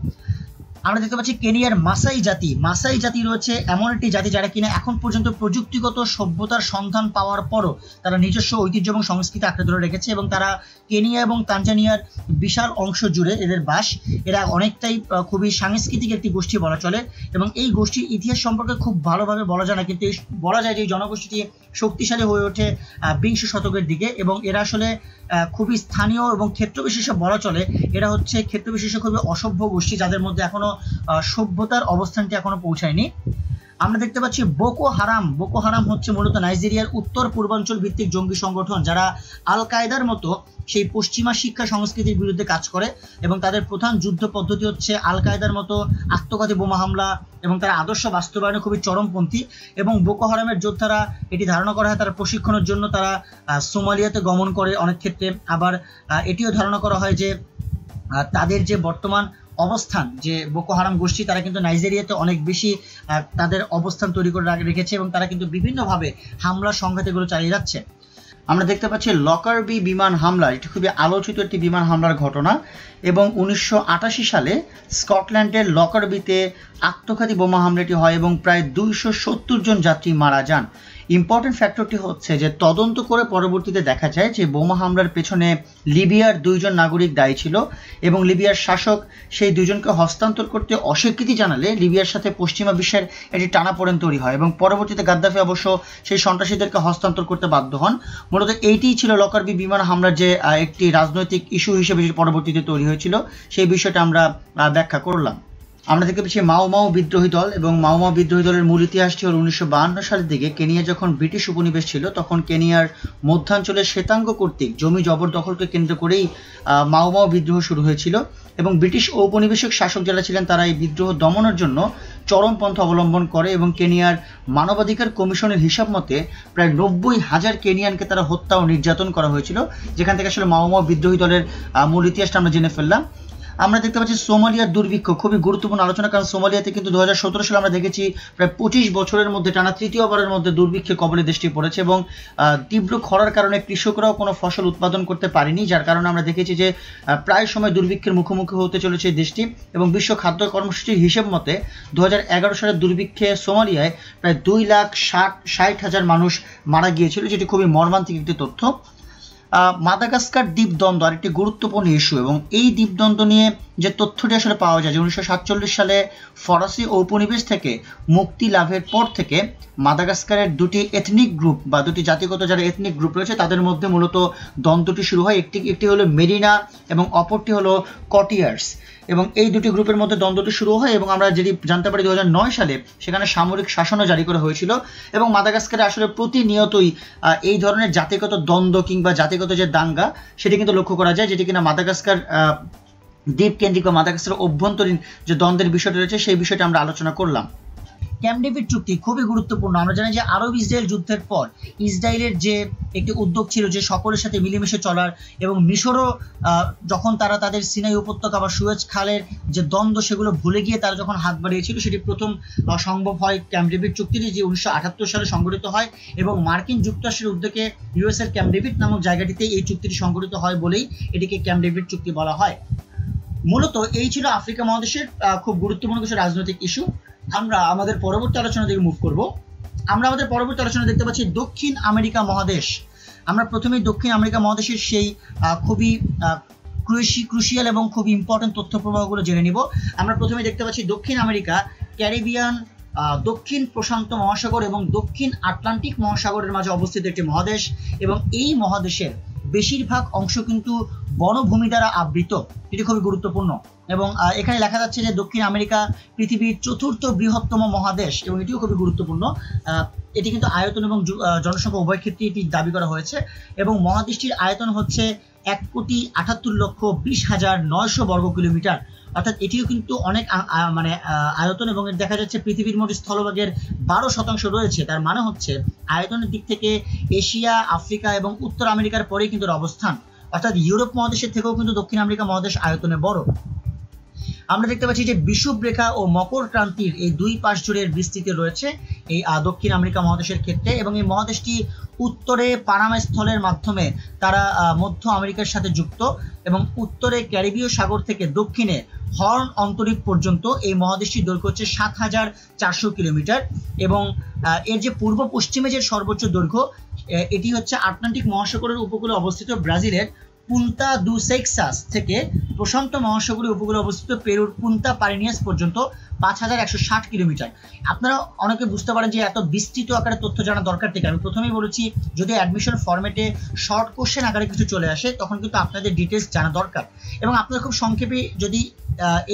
Speaker 1: আমরা দেখতে পাচ্ছি কেনিয়ার মাসাই জাতি রয়েছে এমন একটি জাতি যারা কিনা এখন পর্যন্ত প্রযুক্তিগত সভ্যতার সন্ধান পাওয়ার পরও তারা নিজস্ব ঐতিহ্য এবং সংস্কৃতি আঁকড়ে ধরে রেখেছে এবং তারা কেনিয়া এবং তানজানিয়ার বিশাল অংশ জুড়ে এদের বাস। এরা অনেকটাই খুবই সাংস্কৃতিক একটি গোষ্ঠী বলা চলে এবং এই গোষ্ঠীর ইতিহাস সম্পর্কে খুব ভালোভাবে বলা যায় না, কিন্তু বলা যায় যে এই জনগোষ্ঠীটি শক্তিশালী হয়ে ওঠে 20 শতকের দিকে এবং এরা আসলে খুবই স্থানীয় এবং ক্ষেত্রবিশেষে বলা চলে এরা হচ্ছে ক্ষেত্রবিশেষে খুবই অসভ্য গোষ্ঠী যাদের মধ্যে এখনো সভ্যতার অবস্থানটি এখনো পৌঁছায়নি। আমরা দেখতে পাচ্ছি বোকো হারাম হচ্ছে মূলত নাইজেরিয়ার উত্তর পূর্বাঞ্চল ভিত্তিক জঙ্গি সংগঠন যারা আল কায়দার মতো সেই পশ্চিমা শিক্ষা সংস্কৃতির বিরুদ্ধে কাজ করে এবং তাদের প্রধান যুদ্ধ পদ্ধতি হচ্ছে আল কায়দার মতো আত্মঘাতী বোমা হামলা এবং তারা আদর্শ বাস্তবায়নে খুবই চরমপন্থী এবং বোকো হারামের যোদ্ধারা এটি ধারণা করা হয় তারা প্রশিক্ষণের জন্য তারা সোমালিয়াতে গমন করে অনেক ক্ষেত্রে। আবার এটিও ধারণা করা হয় যে তাদের যে বর্তমান অবস্থান যে বোকো হারাম গোষ্ঠী তারা কিন্তু নাইজেরিয়াতে অনেক বেশি তাদের অবস্থান তৈরি করে রেখেছে এবং তারা কিন্তু বিভিন্নভাবে হামলা সংঘাত এগুলো চালিয়ে যাচ্ছে। আমরা দেখতে পাচ্ছি লকারবি বিমান হামলা, এটি খুবই আলোচিত একটি বিমান হামলার ঘটনা এবং 1988 সালে স্কটল্যান্ডের লকারবিতে আত্মঘাতী বোমা হামলাটি হয় এবং প্রায় 270 জন যাত্রী মারা যান। ইম্পর্টেন্ট ফ্যাক্টরটি হচ্ছে যে তদন্ত করে পরবর্তীতে দেখা যায় যে বোমা হামলার পেছনে লিবিয়ার 2 জন নাগরিক দায়ী ছিল এবং লিবিয়ার শাসক সেই 2 জনকে হস্তান্তর করতে অস্বীকৃতি জানালে লিবিয়ার সাথে পশ্চিমা বিশ্বের একটি টানাপোড়েন তৈরি হয় এবং পরবর্তীতে গাদ্দাফি অবশ্য সেই সন্ত্রাসীদেরকে হস্তান্তর করতে বাধ্য হন। মূলত এইটিই ছিল লকারবি বিমান হামলার যে একটি রাজনৈতিক ইস্যু হিসেবে পরবর্তীতে তৈরি হয়েছিল, সেই বিষয়টা আমরা ব্যাখ্যা করলাম। আমরা দেখতে পাচ্ছি মাও বিদ্রোহী দল এবং মাও বিদ্রোহী দলের মূল ইতিহাসটি হল 1952 সালের দিকে কেনিয়া যখন ব্রিটিশ উপনিবেশ ছিল তখন কেনিয়ার মধ্যাঞ্চলের শ্বেতাঙ্গ কর্তৃক জমি জবরদখলকে কেন্দ্র করেই মাও বিদ্রোহ শুরু হয়েছিল এবং ব্রিটিশ ঔপনিবেশিক শাসক যারা ছিলেন তারা এই বিদ্রোহ দমনের জন্য চরমপন্থা অবলম্বন করে এবং কেনিয়ার মানবাধিকার কমিশনের হিসাব মতে প্রায় 90,000 কেনিয়ানকে তারা হত্যা ও নির্যাতন করা হয়েছিল, যেখান থেকে আসলে মাও বিদ্রোহী দলের মূল ইতিহাসটা আমরা জেনে ফেললাম। আমরা দেখতে পাচ্ছি সোমালিয়ার দুর্ভিক্ষ খুবই গুরুত্বপূর্ণ আলোচনা, কারণ সোমালিয়াতে কিন্তু 2017 সালে আমরা দেখেছি প্রায় 25 বছরের মধ্যে টানা তৃতীয়বারের মধ্যে দুর্ভিক্ষের কবলে দেশটি পড়েছে এবং তীব্র খরার কারণে কৃষকরাও কোনো ফসল উৎপাদন করতে পারেনি, যার কারণে আমরা দেখেছি যে প্রায় সময় দুর্ভিক্ষের মুখোমুখি হতে চলেছে দেশটি এবং বিশ্ব খাদ্য কর্মসূচির হিসেব মতে 2011 সালের দুর্ভিক্ষে সোমালিয়ায় প্রায় 2,60,000 মানুষ মারা গিয়েছিল, যেটি খুবই মর্মান্তিক একটি তথ্য। মাদাগাস্কার দ্বীপদ্বন্দ্ব আরেকটি গুরুত্বপূর্ণ ইস্যু এবং এই দ্বীপদ্বন্দ্ব নিয়ে যে তথ্যটি আসলে পাওয়া যায় যে 1947 সালে ফরাসি ঔপনিবেশ থেকে মুক্তি লাভের পর থেকে মাদাগাস্কারের দুটি এথনিক গ্রুপ বা দুটি জাতিগত যারা এথনিক গ্রুপ রয়েছে তাদের মধ্যে মূলত দ্বন্দ্বটি শুরু হয়। একটি হলো মেরিনা এবং অপরটি হলো কটিয়ার্স এবং এই দুটি গ্রুপের মধ্যে দ্বন্দ্বটি শুরু হয় এবং আমরা যদি জানতে পারি 2009 সালে সেখানে সামরিক শাসনও জারি করা হয়েছিল এবং মাদাগাস্কারে আসলে প্রতিনিয়তই এই ধরনের জাতিগত দ্বন্দ্ব কিংবা জাতিগত যে দাঙ্গা সেটি কিন্তু লক্ষ্য করা যায়, যেটি কিনা মাদাগাস্কার দ্বীপ কেন্দ্রিক বা মাদাগাস্কারের অভ্যন্তরীণ যে দ্বন্দ্বের বিষয়টি রয়েছে সেই বিষয়টি আমরা আলোচনা করলাম। ক্যাম্প ডেভিড চুক্তি খুবই গুরুত্বপূর্ণ। আমরা জানি যে আরব ইসরায়েল যুদ্ধের পর ইসরায়েলের যে একটি উদ্যোগ ছিল যে সকলের সাথে মিলেমিশে চলার, এবং মিশরও যখন তারা তাদের সিনাই উপত্যকা বা সুয়েজ খালের যে দ্বন্দ্ব সেগুলো ভুলে গিয়ে তারা যখন হাত বাড়িয়েছিল, সেটি প্রথম সম্ভব হয় ক্যাম্প ডেভিড চুক্তিটি, যে 1978 সালে সংগঠিত হয়, এবং মার্কিন যুক্তরাষ্ট্রের উদ্যোগে ইউএস এর ক্যাম্প ডেভিড নামক জায়গাটিতে এই চুক্তিটি সংগঠিত হয় বলেই এটিকে ক্যাম্প ডেভিড চুক্তি বলা হয়। মূলত এই ছিল আফ্রিকা মহাদেশের খুব গুরুত্বপূর্ণ কিছু রাজনৈতিক ইস্যু। আমরা আমাদের পরবর্তী আলোচনা দিকে মুভ করব। আমরা আমাদের পরবর্তী আলোচনা দেখতে পাচ্ছি দক্ষিণ আমেরিকা মহাদেশ। আমরা প্রথমেই দক্ষিণ আমেরিকা মহাদেশের সেই খুবই ক্রুশিয়াল এবং খুব ইম্পর্টেন্ট তথ্য প্রবাহগুলো জেনে নিব। আমরা প্রথমে দেখতে পাচ্ছি দক্ষিণ আমেরিকা ক্যারিবিয়ান, দক্ষিণ প্রশান্ত মহাসাগর এবং দক্ষিণ আটলান্টিক মহাসাগরের মাঝে অবস্থিত একটি মহাদেশ, এবং এই মহাদেশের বেশিরভাগ অংশ কিন্তু বনভূমি দ্বারা আবৃত। এটি খুবই গুরুত্বপূর্ণ, এবং এখানে লেখা যাচ্ছে যে দক্ষিণ আমেরিকা পৃথিবীর চতুর্থ বৃহত্তম মহাদেশ, এবং এটিও খুবই গুরুত্বপূর্ণ। এটি কিন্তু আয়তন এবং জনসংখ্যা উভয় ক্ষেত্রে এটি দাবি করা হয়েছে, এবং মহাদেশটির আয়তন হচ্ছে 1,78,20,900 বর্গ কিলোমিটার, অর্থাৎ এটিও কিন্তু অনেক মানে আয়তন, এবং দেখা যাচ্ছে পৃথিবীর মোট স্থলভাগের 12% রয়েছে। তার মানে হচ্ছে আয়তনের দিক থেকে এশিয়া, আফ্রিকা এবং উত্তর আমেরিকার পরেই কিন্তু অবস্থান, অর্থাৎ ইউরোপ মহাদেশের থেকেও কিন্তু দক্ষিণ আমেরিকা মহাদেশ আয়তনে বড়। আমরা দেখতে পাচ্ছি যে বিষুবরেখা ও মকর ক্রান্তির এই দুই পাশ জুড়ে বিস্তৃতি রয়েছে এই দক্ষিণ আমেরিকা মহাদেশের ক্ষেত্রে, এবং এই মহাদেশটি উত্তরে পানামা স্থলের মাধ্যমে তারা মধ্য আমেরিকার সাথে যুক্ত, এবং উত্তরে ক্যারিবীয় সাগর থেকে দক্ষিণে হর্ন অন্তরীপ পর্যন্ত এই মহাদেশটির দৈর্ঘ্য হচ্ছে 7,400 কিলোমিটার, এবং এর যে পূর্ব পশ্চিমে যে সর্বোচ্চ দৈর্ঘ্য এটি হচ্ছে আটলান্টিক মহাসাগরের উপকূলে অবস্থিত ব্রাজিলের পুন্তা দু সেক্সাস থেকে প্রশান্ত মহাসাগরীয় উপকূলে অবস্থিত পেরুর পুন্তা পারিনিয়াস পর্যন্ত 5,160 কিলোমিটার। আপনারা অনেকে বুঝতে পারেন যে এত বিস্তৃত আকারে তথ্য জানা দরকার থেকে আমি প্রথমেই বলেছি, যদি অ্যাডমিশন ফরম্যাটে শর্ট কোশ্চেন আকারে কিছু চলে আসে তখন কিন্তু আপনাদের ডিটেলস জানা দরকার, এবং আপনারা খুব সংক্ষেপে যদি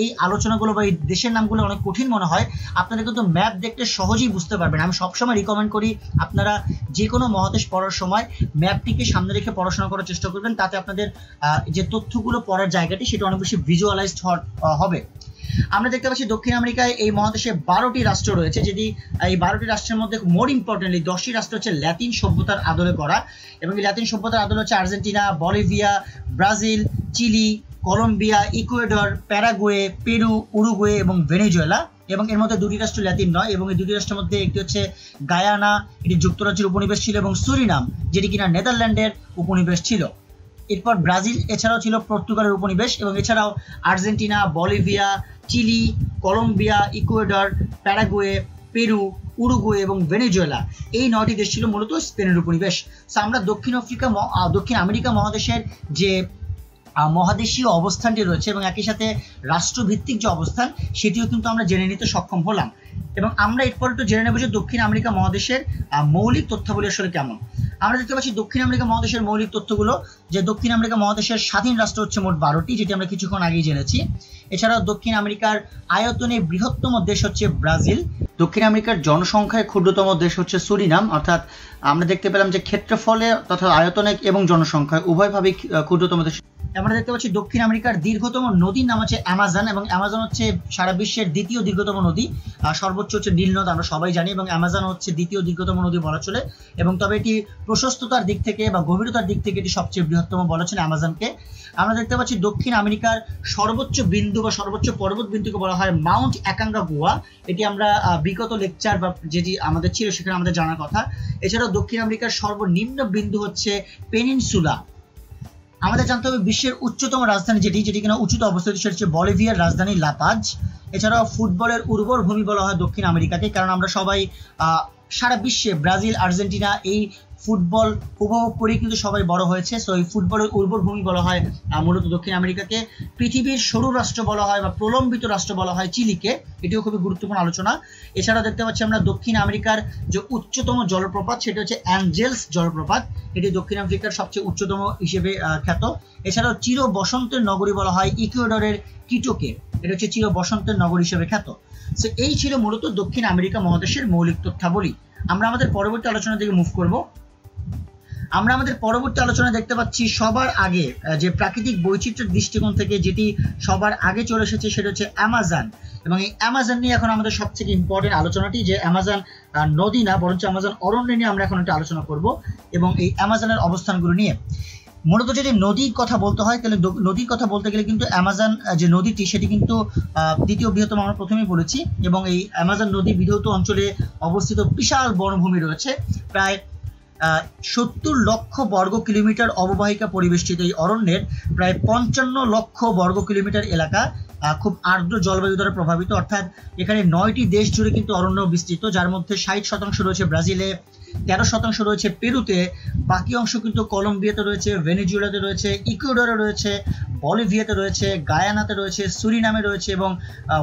Speaker 1: এই আলোচনাগুলো বা এই দেশের নামগুলো অনেক কঠিন মনে হয়, আপনারা কিন্তু ম্যাপ দেখতে সহজেই বুঝতে পারবেন। আমি সবসময় রিকমেন্ড করি আপনারা যে কোনো মহাদেশ পড়ার সময় ম্যাপটিকে সামনে রেখে পড়াশোনা করার চেষ্টা করবেন, তাতে আপনাদের যে তথ্যগুলো পড়ার জায়গাটি সেটা অনেক বেশি ভিজুয়ালাইজড হবে। আমরা দেখতে পাচ্ছি দক্ষিণ আমেরিকায় এই মহাদেশে 12টি রাষ্ট্র রয়েছে, যদি এই 12টি রাষ্ট্রের মধ্যে মোর ইম্পর্টেন্টলি 10টি রাষ্ট্র হচ্ছে ল্যাটিন সভ্যতার আদলে গড়া, এবং এই ল্যাটিন সভ্যতার আদলে হচ্ছে Argentina, Bolivia, Brazil, Chile, Colombia, Ecuador, Paraguay, Peru, Uruguay এবং ভেনেজুয়েলা, এবং এর মধ্যে দুটি রাষ্ট্র ল্যাটিন নয়, এবং এই দুটি রাষ্ট্রের মধ্যে একটি হচ্ছে গায়ানা, এটি যুক্তরাজ্যের উপনিবেশ ছিল, এবং সুরিনাম যেটি কিনা নেদারল্যান্ডের উপনিবেশ ছিল। এরপর ব্রাজিল এছাড়াও ছিল পর্তুগালের উপনিবেশ, এবং এছাড়াও Argentina, Bolivia, Chile, Colombia, Ecuador, Paraguay, Peru, Uruguay এবং ভেনেজুয়েলা, এই 9টি দেশ ছিল মূলত স্পেনের উপনিবেশ। সো আমরা দক্ষিণ আমেরিকা মহাদেশের যে মহাদেশীয় অবস্থানটি রয়েছে এবং একই সাথে রাষ্ট্রভিত্তিক যে অবস্থান সেটিও কিন্তু আমরা জেনে নিতে সক্ষম হলাম, এবং আমরা এরপর একটু জেনে নেব যে দক্ষিণ আমেরিকা মহাদেশের মৌলিক তথ্যাবলী আসলে কেমন। আমরা দেখতে পাচ্ছি দক্ষিণ আমেরিকা মহাদেশের মৌলিক তথ্যগুলো, যে দক্ষিণ আমেরিকা মহাদেশের স্বাধীন রাষ্ট্র হচ্ছে মোট 12টি, যেটি আমরা কিছুক্ষণ আগেই জেনেছি। এছাড়াও দক্ষিণ আমেরিকার আয়তনে বৃহত্তম দেশ হচ্ছে ব্রাজিল, দক্ষিণ আমেরিকার জনসংখ্যায় ক্ষুদ্রতম দেশ হচ্ছে সুরিনাম, অর্থাৎ আমরা দেখতে পেলাম যে ক্ষেত্রফলে তথা আয়তনে এবং জনসংখ্যায় উভয়ভাবেই ক্ষুদ্রতম দেশ। আমরা দেখতে পাচ্ছি দক্ষিণ আমেরিকার দীর্ঘতম নদীর নাম হচ্ছে অ্যামাজন, এবং অ্যামাজন হচ্ছে সারা বিশ্বের দ্বিতীয় দীর্ঘতম নদী, সর্বোচ্চ হচ্ছে নীল নদ আমরা সবাই জানি, এবং অ্যামাজন হচ্ছে দ্বিতীয় দীর্ঘতম নদী বলা চলে, এবং তবে এটি প্রশস্ততার দিক থেকে বা গভীরতার দিক থেকে এটি সবচেয়ে বৃহত্তম বলা চলে অ্যামাজনকে। আমরা দেখতে পাচ্ছি দক্ষিণ আমেরিকার সর্বোচ্চ বিন্দু বা সর্বোচ্চ পর্বত বিন্দুকে বলা হয় মাউন্ট অ্যাকাঙ্গাগুয়া, এটি আমরা বিগত লেকচার বা যেটি আমাদের ছিল সেখানে আমাদের জানার কথা। এছাড়াও দক্ষিণ আমেরিকার সর্বনিম্ন বিন্দু হচ্ছে পেনিনসুলা। আমাদের জানতে হবে বিশ্বের উচ্চতম রাজধানী যেটি কিনা উঁচুতে অবস্থিত সেটা হচ্ছে বলিভিয়ার রাজধানী লাপাজ। এছাড়াও ফুটবলের উর্বর ভূমি বলা হয় দক্ষিণ আমেরিকাকে, কারণ আমরা সবাই সারা বিশ্বে ব্রাজিল, আর্জেন্টিনা এই ফুটবল উপভোগ করে কিন্তু সবাই বড় হয়েছে, সো এই ফুটবলের উর্বর ভূমি বলা হয় মূলত দক্ষিণ আমেরিকাকে। পৃথিবীর সরু রাষ্ট্র বলা হয় বা প্রলম্বিত রাষ্ট্র বলা হয় চিলিকে, এটিও খুবই গুরুত্বপূর্ণ আলোচনা। এছাড়াও দেখতে পাচ্ছি আমরা দক্ষিণ আমেরিকার যে উচ্চতম জলপ্রপাত সেটা হচ্ছে অ্যাঞ্জেলস জলপ্রপাত, এটি দক্ষিণ আফ্রিকার সবচেয়ে উচ্চতম হিসেবে খ্যাত। এছাড়াও চির বসন্তের নগরী বলা হয় ইকুয়েডরের কিটোকে, এটা হচ্ছে চির বসন্তের নগরী হিসেবে খ্যাত। সো এই ছিল মূলত দক্ষিণ আমেরিকা মহাদেশের মৌলিক তথ্যাবলী। আমরা আমাদের পরবর্তী আলোচনার দিকে মুভ করব। আমরা আমাদের পরবর্তী আলোচনায় দেখতে পাচ্ছি সবার আগে যে প্রাকৃতিক বৈচিত্র্যের দৃষ্টিকোণ থেকে যেটি সবার আগে চলে এসেছে সেটা হচ্ছে অ্যামাজন। এবং এই অ্যামাজন নিয়ে এখন আমাদের সবথেকে ইম্পর্টেন্ট আলোচনাটি, যে অ্যামাজন নদী না বরঞ্চ অ্যামাজন অরণ্য নিয়ে আমরা এখন একটা আলোচনা করব এবং এই অ্যামাজনের অবস্থানগুলো নিয়ে। মূলত যদি নদীর কথা বলতে হয় তাহলে নদীর কথা বলতে গেলে কিন্তু অ্যামাজন যে নদীটি সেটি কিন্তু দ্বিতীয় বৃহত্তম, আমরা প্রথমেই বলেছি। এবং এই অ্যামাজন নদী বিধৌত অঞ্চলে অবস্থিত বিশাল বনভূমি রয়েছে, প্রায় 70 লক্ষ বর্গ কিলোমিটার অববাহিকা পরিবেষ্টিত এই অরণ্যের প্রায় 55 লক্ষ বর্গ কিলোমিটার এলাকা খুব আর্দ্র জলবায়ু দ্বারা প্রভাবিত, অর্থাৎ এখানে 9টি দেশ জুড়ে কিন্তু অরণ্য বিস্তৃত, যার মধ্যে 60% রয়েছে ব্রাজিলে, 13% রয়েছে পেরুতে, বাকি অংশ কিন্তু কলম্বিয়াতে রয়েছে, ভেনেজুয়েলাতে রয়েছে, ইকুয়েডরে রয়েছে, বলিভিয়াতে রয়েছে, গায়ানাতে রয়েছে, সুরিনামে রয়েছে এবং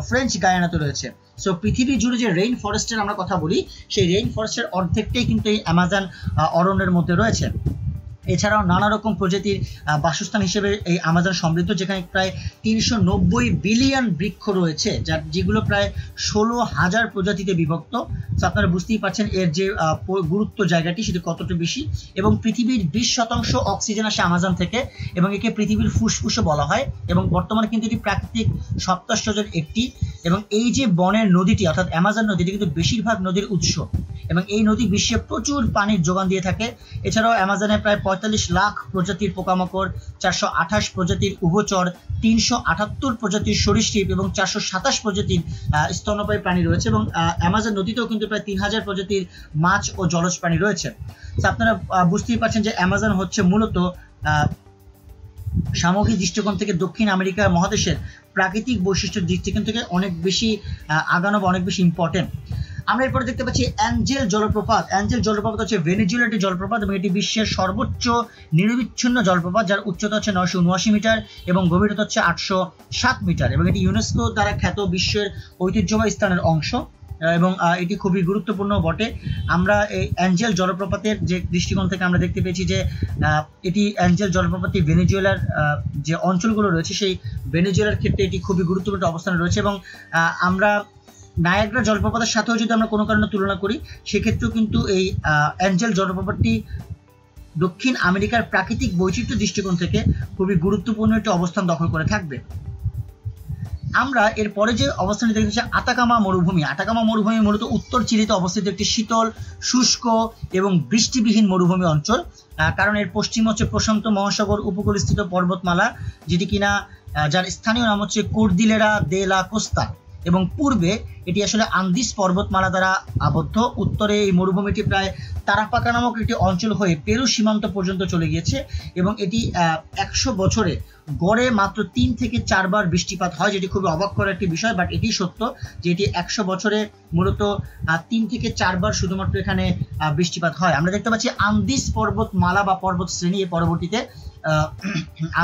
Speaker 1: ফ্রেঞ্চ গায়ানাতে রয়েছে। সো পৃথিবী জুড়ে যে রেইন ফরেস্টের আমরা কথা বলি, সেই রেইন ফরেস্টের অর্ধেকটাই কিন্তু এই অ্যামাজন অরণ্যের মধ্যে রয়েছে। এছাড়াও নানা রকম প্রজাতির বাসস্থান হিসেবে এই অ্যামাজন সমৃদ্ধ, যেখানে প্রায় 390 বিলিয়ন বৃক্ষ রয়েছে, যেগুলো প্রায় 16,000 প্রজাতিতে বিভক্ত। তো আপনারা বুঝতেই পারছেন এর যে গুরুত্ব জায়গাটি সেটি কতটা বেশি। এবং পৃথিবীর 20% অক্সিজেন আসে অ্যামাজন থেকে এবং একে পৃথিবীর ফুসফুসও বলা হয়। এবং বর্তমানে কিন্তু এটি প্রাকৃতিক সপ্তাশ্চর্যের একটি। এবং এই যে বনের নদীটি অর্থাৎ অ্যামাজন নদীটি কিন্তু বেশিরভাগ নদীর উৎস এবং এই নদী বিশ্বে প্রচুর পানির যোগান দিয়ে থাকে। এছাড়াও অ্যামাজনে প্রায় 45 লাখ প্রজাতির পোকামাকড়, 428 প্রজাতির উভচর, 378 প্রজাতির সরীসৃপ এবং 427 প্রজাতির স্তন্যপায়ী প্রাণী রয়েছে। এবং অ্যামাজন নদীতেও কিন্তু প্রায় 3000 প্রজাতির মাছ ও জলজ প্রাণী রয়েছে। তো আপনারা বুঝতেই পারছেন যে অ্যামাজন হচ্ছে মূলত সামগ্রিক দৃষ্টিকোণ থেকে দক্ষিণ আমেরিকা মহাদেশের প্রাকৃতিক বৈশিষ্ট্যের দৃষ্টিকোণ থেকে অনেক বেশি আগানো বা অনেক বেশি ইম্পর্টেন্ট। আমরা এরপরে দেখতে পাচ্ছি অ্যাঞ্জেল জলপ্রপাত। অ্যাঞ্জেল জলপ্রপাত হচ্ছে ভেনেজুয়েলার একটি জলপ্রপাত এবং এটি বিশ্বের সর্বোচ্চ নিরবিচ্ছিন্ন জলপ্রপাত, যার উচ্চতা হচ্ছে 979 মিটার এবং গভীরতা হচ্ছে 807 মিটার এবং এটি ইউনেস্কো দ্বারা খ্যাত বিশ্বের ঐতিহ্যবাহী স্থানের অংশ এবং এটি খুবই গুরুত্বপূর্ণ বটে। আমরা এই অ্যাঞ্জেল জলপ্রপাতের যে দৃষ্টিকোণ থেকে আমরা দেখতে পেয়েছি যে এটি অ্যাঞ্জেল জলপ্রপাতটি ভেনেজুয়েলার যে অঞ্চলগুলো রয়েছে সেই ভেনেজুয়েলার ক্ষেত্রে এটি খুবই গুরুত্বপূর্ণ অবস্থানে রয়েছে। এবং আমরা নায়াগ্রা জলপ্রপাতের সাথেও যদি আমরা কোনো কারণে তুলনা করি সেক্ষেত্রেও কিন্তু এই অ্যাঞ্জেল জলপ্রপাতটি দক্ষিণ আমেরিকার প্রাকৃতিক বৈচিত্র্য দৃষ্টিকোণ থেকে খুবই গুরুত্বপূর্ণ একটি অবস্থান দখল করে থাকবে। আমরা এরপরে যে অবস্থানটি দেখতে পাচ্ছি আতাকামা মরুভূমি। আতাকামা মরুভূমি মূলত উত্তর চিলিতে অবস্থিত একটি শীতল, শুষ্ক এবং বৃষ্টিবিহীন মরুভূমি অঞ্চল, কারণ এর পশ্চিম হচ্ছে প্রশান্ত মহাসাগর উপকূলস্থিত পর্বতমালা, যেটি কিনা যার স্থানীয় নাম হচ্ছে কোর্দিলেরা দে লা কোস্তা এবং পূর্বে এটি আসলে আন্দিস পর্বতমালা দ্বারা আবদ্ধ। উত্তরে এই মরুভূমিটি প্রায় তারাপাকা নামক একটি অঞ্চল হয়ে পেরু সীমান্ত পর্যন্ত চলে গিয়েছে এবং এটি 100 বছরে গড়ে মাত্র 3 থেকে 4 বার বৃষ্টিপাত হয়, যেটি খুবই অবাক করার একটি বিষয়। বাট এটি সত্য যে এটি 100 বছরে মূলত 3 থেকে 4 বার শুধুমাত্র এখানে বৃষ্টিপাত হয়। আমরা দেখতে পাচ্ছি আন্দিস পর্বতমালা বা পর্বত শ্রেণী এর পরবর্তীতে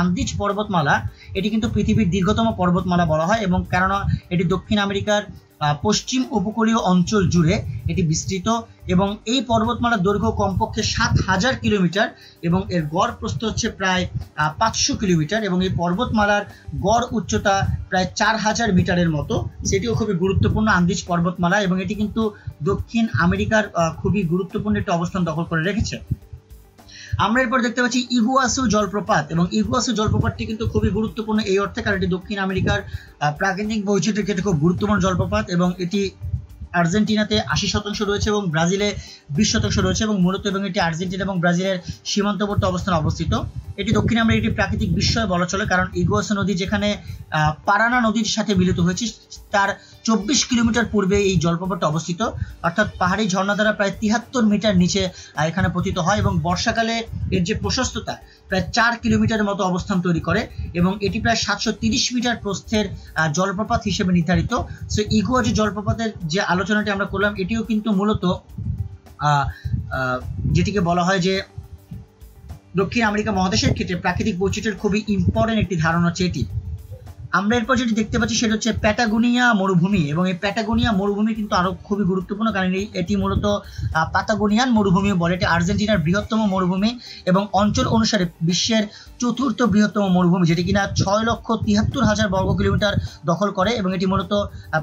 Speaker 1: আন্দিজ পর্বতমালা, এটি কিন্তু পৃথিবীর দীর্ঘতম পর্বতমালা বলা হয় এবং কেননা এটি দক্ষিণ আমেরিকার পশ্চিম উপকূলীয় অঞ্চল জুড়ে এটি বিস্তৃত এবং এই পর্বতমালার দৈর্ঘ্য কমপক্ষে 7000 কিলোমিটার এবং এর গড় প্রস্থ হচ্ছে প্রায় 500 কিলোমিটার এবং এই পর্বতমালার গড় উচ্চতা প্রায় 4000 মিটারের মতো। সেটিও খুবই গুরুত্বপূর্ণ আন্দিজ পর্বতমালা এবং এটি কিন্তু দক্ষিণ আমেরিকার খুবই গুরুত্বপূর্ণ একটি অবস্থান দখল করে রেখেছে। আমরা এরপর দেখতে পাচ্ছি ইগুয়াসু জলপ্রপাত এবং ইগুয়াসু জলপ্রপাতটি কিন্তু খুবই গুরুত্বপূর্ণ এই অর্থে কারণ এটি দক্ষিণ আমেরিকার প্রাকৃতিক বৈচিত্র্যের ক্ষেত্রে খুব গুরুত্বপূর্ণ জলপ্রপাত এবং এটি আর্জেন্টিনাতে 80% রয়েছে এবং ব্রাজিলে 20% রয়েছে এবং মূলত এবং এটি আর্জেন্টিনা এবং ব্রাজিলের সীমান্তবর্তী অবস্থানে অবস্থিত। এটি দক্ষিণ আমেরিকার একটি প্রাকৃতিক বিস্ময় বলা চলে কারণ ইগুয়াসু নদী যেখানে পারানা নদীর সাথে মিলিত হয়েছে তার 24 কিলোমিটার পূর্বে এই জলপ্রপাতটি অবস্থিত, অর্থাৎ পাহাড়ি ঝর্ণা দ্বারা প্রায় 73 মিটার নিচে এখানে পতিত হয় এবং বর্ষাকালে এর যে প্রশস্ততা প্রায় 4 কিলোমিটারের মতো অবস্থান তৈরি করে এবং এটি প্রায় 730 মিটার প্রস্থের জলপ্রপাত হিসেবে নির্ধারিত। সো ইগুয়াসু জলপ্রপাতের যে আলোচনাটি আমরা করলাম এটিও কিন্তু মূলত যেটিকে বলা হয় যে দক্ষিণ আমেরিকা মহাদেশের ক্ষেত্রে প্রাকৃতিক বৈচিত্র্যের খুবই ইম্পর্টেন্ট একটি ধারণা হচ্ছে এটি। আমরা এরপর যেটি দেখতে পাচ্ছি সেটা হচ্ছে প্যাটাগোনিয়া মরুভূমি এবং এই প্যাটাগোনিয়া মরুভূমি কিন্তু আরো খুবই গুরুত্বপূর্ণ কারণ এটি মূলত পাতাগোনিয়ান মরুভূমি বলে। এটি আর্জেন্টিনার বৃহত্তম মরুভূমি এবং অঞ্চল অনুসারে বিশ্বের 4র্থ বৃহত্তম মরুভূমি, যেটি কিনা 6,73,000 বর্গ কিলোমিটার দখল করে এবং এটি মূলত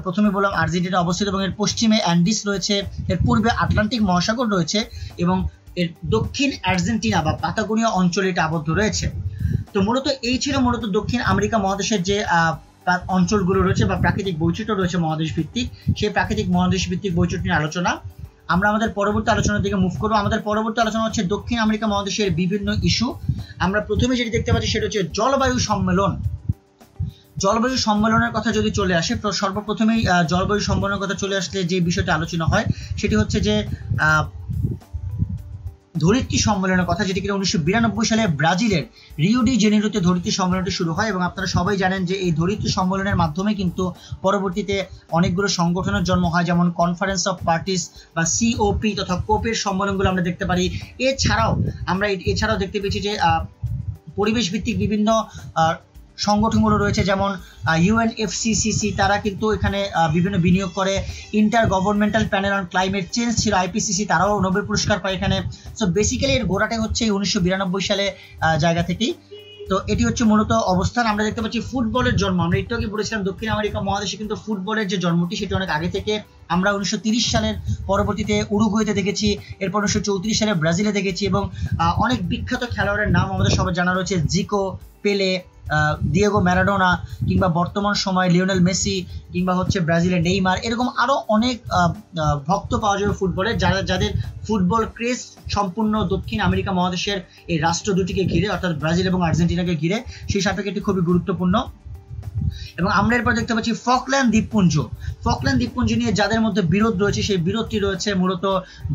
Speaker 1: প্রথমে বললাম আর্জেন্টিনা অবস্থিত এবং এর পশ্চিমে অ্যান্ডিস রয়েছে, এর পূর্বে আটলান্টিক মহাসাগর রয়েছে এবং এর দক্ষিণ আর্জেন্টিনা বা পাতাগোনিয়া অঞ্চলে এটা আবদ্ধ রয়েছে। তো মূলত এই ছিল মূলত দক্ষিণ আমেরিকা মহাদেশের যে অঞ্চলগুলো রয়েছে বা প্রাকৃতিক বৈচিত্র্য রয়েছে মহাদেশ ভিত্তিক, সেই প্রাকৃতিক মহাদেশ ভিত্তিক বৈচিত্র্য নিয়ে আলোচনা। আমরা আমাদের পরবর্তী আলোচনার দিকে মুভ করবো। আমাদের পরবর্তী আলোচনা হচ্ছে দক্ষিণ আমেরিকা মহাদেশের বিভিন্ন ইস্যু। আমরা প্রথমে যেটি দেখতে পাচ্ছি সেটা হচ্ছে জলবায়ু সম্মেলন। জলবায়ু সম্মেলনের কথা যদি চলে আসে, সর্বপ্রথমেই জলবায়ু সম্মেলনের কথা চলে আসলে যে বিষয়টি আলোচনা হয় সেটি হচ্ছে যে ধরিত্রী সম্মেলনের কথা, যেটি কিনা 1992 সালে ব্রাজিলের রিও ডি জেনেরোতে ধরিত্রী সম্মেলনটি শুরু হয়। এবং আপনারা সবাই জানেন যে এই ধরিত্রী সম্মেলনের মাধ্যমে কিন্তু পরবর্তীতে অনেকগুলো সংগঠনের জন্ম হয়, যেমন কনফারেন্স অফ পার্টিস বা সিওপি তথা কোপের সম্মেলনগুলো আমরা দেখতে পারি। এছাড়াও দেখতে পেয়েছি যে পরিবেশ ভিত্তিক বিভিন্ন সংগঠনগুলো রয়েছে, যেমন ইউএনএফসিসিসি, তারা কিন্তু এখানে বিভিন্ন বিনিয়োগ করে। Inter governmental panel on climate change ছিল আইপিসিসি, তারাও নোবেল পুরস্কার পায় এখানে। সো বেসিক্যালি এর গোড়াটাই হচ্ছে 1992 সালে জায়গা থেকেই। তো এটি হচ্ছে মূলত অবস্থান। আমরা দেখতে পাচ্ছি ফুটবলের জন্ম। আমরা একটু আগে বলেছিলাম দক্ষিণ আমেরিকা মহাদেশে কিন্তু ফুটবলের যে জন্মটি সেটি অনেক আগে থেকে। আমরা 1930 সালের পরবর্তীতে উরুগুয়েতে দেখেছি, এরপর 1934 সালে ব্রাজিলে দেখেছি, এবং অনেক বিখ্যাত খেলোয়াড়ের নাম আমাদের সবার জানা রয়েছে, জিকো, পেলে, দিয়েগো ম্যারাডোনা, কিংবা বর্তমান সময়ে লিওনেল মেসি, কিংবা হচ্ছে ব্রাজিলের নেইমার। এরকম আরো অনেক ভক্ত পাওয়া যাবে ফুটবলের, যাদের ফুটবল ক্রেজ সম্পূর্ণ দক্ষিণ আমেরিকা মহাদেশের এই রাষ্ট্র দুটিকে ঘিরে, অর্থাৎ ব্রাজিল এবং আর্জেন্টিনাকে ঘিরে। সেই সাপেক্ষে এটি খুবই গুরুত্বপূর্ণ। এবং আমরা এরপর দেখতে পাচ্ছি ফকল্যান্ড দ্বীপপুঞ্জ। ফকল্যান্ড দ্বীপপুঞ্জ নিয়ে যাদের মধ্যে বিরোধ রয়েছে, সেই বিরোধটি রয়েছে মূলত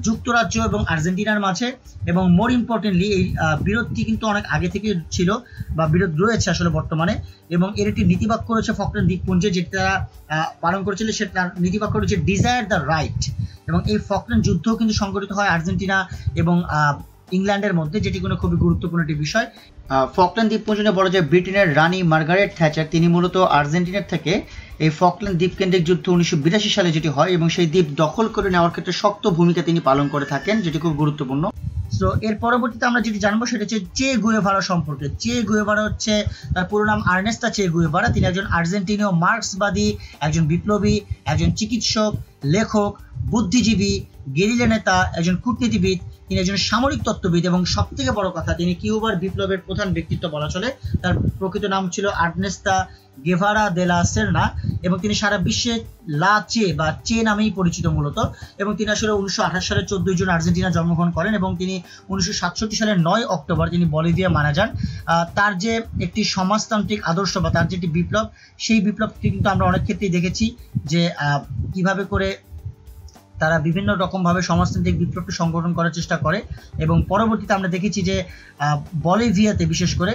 Speaker 1: যুক্তরাজ্য এবং আর্জেন্টিনার মাঝে। এবং মোর ইম্পর্টেন্টলি এই বিরোধটি কিন্তু অনেক আগে থেকে ছিল, বা বিরোধ রয়েছে আসলে বর্তমানে। এবং এর একটি নীতিবাক্য রয়েছে ফকল্যান্ড দ্বীপপুঞ্জে, যেটা পালন করেছিল, সেটার নীতিবাক্য রয়েছে ডিজায়ার দ্য রাইট। এবং এই ফকল্যান্ড যুদ্ধও কিন্তু সংঘটিত হয় আর্জেন্টিনা এবং ইংল্যান্ডের মধ্যে, যেটি কোনো খুবই গুরুত্বপূর্ণ একটি বিষয়। ফকল্যান্ড দ্বীপপুঞ্জ নিয়ে বলা যায় ব্রিটেনের রানী মার্গারেট থ্যাচার, তিনি মূলত আর্জেন্টিনার থেকে এই ফকল্যান্ড দ্বীপকেন্দ্রিক যুদ্ধ 1982 সালে যেটি হয়, এবং সেই দ্বীপ দখল করে নেওয়ার ক্ষেত্রে শক্ত ভূমিকা তিনি পালন করে থাকেন, যেটি খুব গুরুত্বপূর্ণ। সো এর পরবর্তীতে আমরা যেটি জানবো সেটা হচ্ছে চে গুয়েভারা সম্পর্কে। চে গুয়েভারা হচ্ছে, তার পুরো নাম আর্নেস্তা চে গুয়েভারা। তিনি একজন আর্জেন্টিনীয় মার্ক্সবাদী, একজন বিপ্লবী, একজন চিকিৎসক, লেখক, বুদ্ধিজীবী, গেরিলা নেতা, একজন কূটনীতিবিদ, তিনি একজন সামরিক তত্ত্ববিদ, এবং সব থেকে বড় কথা তিনি কিউবার বিপ্লবের প্রধান ব্যক্তিত্ব বলা চলে। তার প্রকৃত নাম ছিল আর্নেস্তা গেভারা দে লা সেরনা, এবং তিনি সারা বিশ্বে লা চে বা চে নামেই পরিচিত মূলত। এবং তিনি আসলে 1928 সালের 14 জুন আর্জেন্টিনা জন্মগ্রহণ করেন, এবং তিনি 1967 সালের 9 অক্টোবর তিনি বলিভিয়া মারা যান। তার যে একটি সমাজতান্ত্রিক আদর্শ বা তার যেটি বিপ্লব, সেই বিপ্লবটি কিন্তু আমরা অনেক ক্ষেত্রেই দেখেছি যে কিভাবে করে তারা বিভিন্ন রকমভাবে সমাজতান্ত্রিক বিপ্লবকে সংগঠন করার চেষ্টা করে। এবং পরবর্তীতে আমরা দেখেছি যে বলিভিয়াতে বিশেষ করে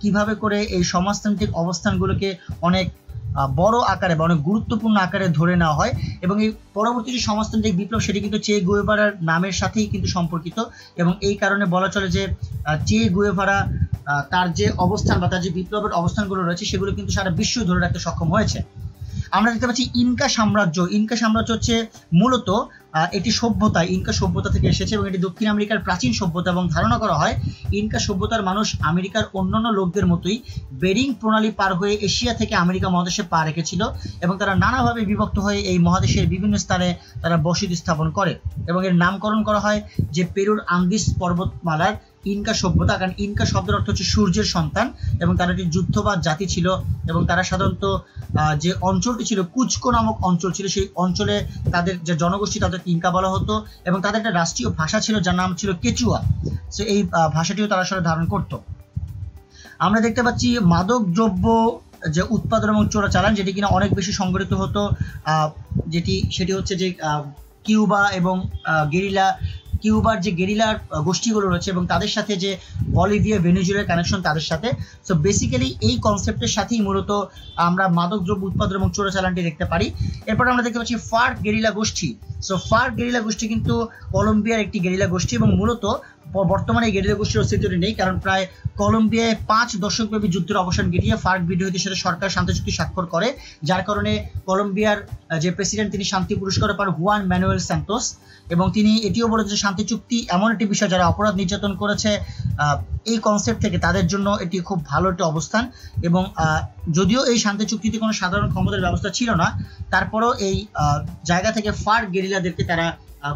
Speaker 1: কিভাবে করে এই সমাজতান্ত্রিক অবস্থানগুলোকে অনেক বড় আকারে বা অনেক গুরুত্বপূর্ণ আকারে ধরে নেওয়া হয়। এবং এই পরবর্তী যে সমাজতান্ত্রিক বিপ্লব সেটি কিন্তু চে গুয়েভারার নামের সাথেই কিন্তু সম্পর্কিত, এবং এই কারণে বলা চলে যে চে গুয়েভারা তার যে অবস্থান বা তার যে বিপ্লবের অবস্থানগুলো রয়েছে সেগুলো কিন্তু সারা বিশ্ব ধরে রাখতে সক্ষম হয়েছে। আমরা দেখতে পাচ্ছি ইনকা সাম্রাজ্য। ইনকা সাম্রাজ্য হচ্ছে মূলত এটি সভ্যতা, ইনকা সভ্যতা থেকে এসেছে, এবং এটি দক্ষিণ আমেরিকার প্রাচীন সভ্যতা। এবং ধারণা করা হয় ইনকা সভ্যতার মানুষ আমেরিকার অন্যান্য লোকদের মতোই বেরিং প্রণালী পার হয়ে এশিয়া থেকে আমেরিকা মহাদেশে পা রেখেছিল, এবং তারা নানাভাবে বিভক্ত হয়ে এই মহাদেশের বিভিন্ন স্থানে তারা বসতি স্থাপন করে। এবং এর নামকরণ করা হয় যে পেরুর আন্দিস পর্বতমালার ইনকা সভ্যতা, কারণ ইনকা শব্দের অর্থ হচ্ছে সূর্যের সন্তান, এবং তারা একটি যুদ্ধবাদ জাতি ছিল। এবং তারা সাধারণত যে অঞ্চলটি ছিল কুচকো নামক অঞ্চল ছিল, সেই অঞ্চলে তাদের যে জনগোষ্ঠী তাদের ইনকা বলা হতো, এবং তাদের একটা রাষ্ট্রীয় ভাষা ছিল যার নাম ছিল কেচুয়া। সো এই ভাষাটিও তারা আসলে ধারণ করত। আমরা দেখতে পাচ্ছি মাদক দ্রব্য যে উৎপাদন এবং চোরাচালান, যেটি কিনা অনেক বেশি সংগঠিত হতো, সেটি হচ্ছে যে কিউবা এবং কিউবার যে গেরিলার গোষ্ঠীগুলো রয়েছে এবং তাদের সাথে যে বলিভিয়া ভেনেজুয়েলার কানেকশন তাদের সাথে। সো বেসিক্যালি এই কনসেপ্টের সাথেই মূলত আমরা মাদক দ্রব্য উৎপাদন এবং চোরাচালানটি দেখতে পারি। এরপর আমরা দেখতে পাচ্ছি ফার্ক গেরিলা গোষ্ঠী। সো ফার্ক গেরিলা গোষ্ঠী কিন্তু কলম্বিয়ার একটি গেরিলা গোষ্ঠী, এবং মূলত বর্তমানে এই গেরিলা গোষ্ঠীর অস্তিত্বটি নেই, কারণ প্রায় কলম্বিয়ায় 5 দশকব্যাপী যুদ্ধের অবসান ঘটিয়ে ফার্ক বিদ্রোহীদের সাথে সরকার শান্তি চুক্তি স্বাক্ষর করে, যার কারণে কলম্বিয়ার যে প্রেসিডেন্ট তিনি শান্তি পুরস্কার পান হুয়ান ম্যানুয়েল স্যান্টোস। এবং তিনি এটিও বলেছেন শান্তি চুক্তি এমন একটি বিষয় যারা অপরাধ নির্যাতন করেছে এই কনসেপ্ট থেকে তাদের জন্য এটি খুব ভালো একটা অবস্থান। এবং যদিও এই শান্তি চুক্তিতে কোনো সাধারণ ক্ষমতার ব্যবস্থা ছিল না, তারপরও এই জায়গা থেকে ফার গেরিলাদেরকে তারা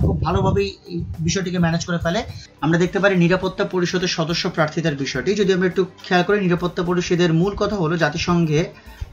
Speaker 1: খুব ভালোভাবেই এই বিষয়টিকে ম্যানেজ করে ফেলে। আমরা দেখতে পারি নিরাপত্তা পরিষদের সদস্য প্রার্থিতার বিষয়টি যদি আমরা একটু খেয়াল করি, নিরাপত্তা পরিষদের মূল কথা হলো জাতিসংঘে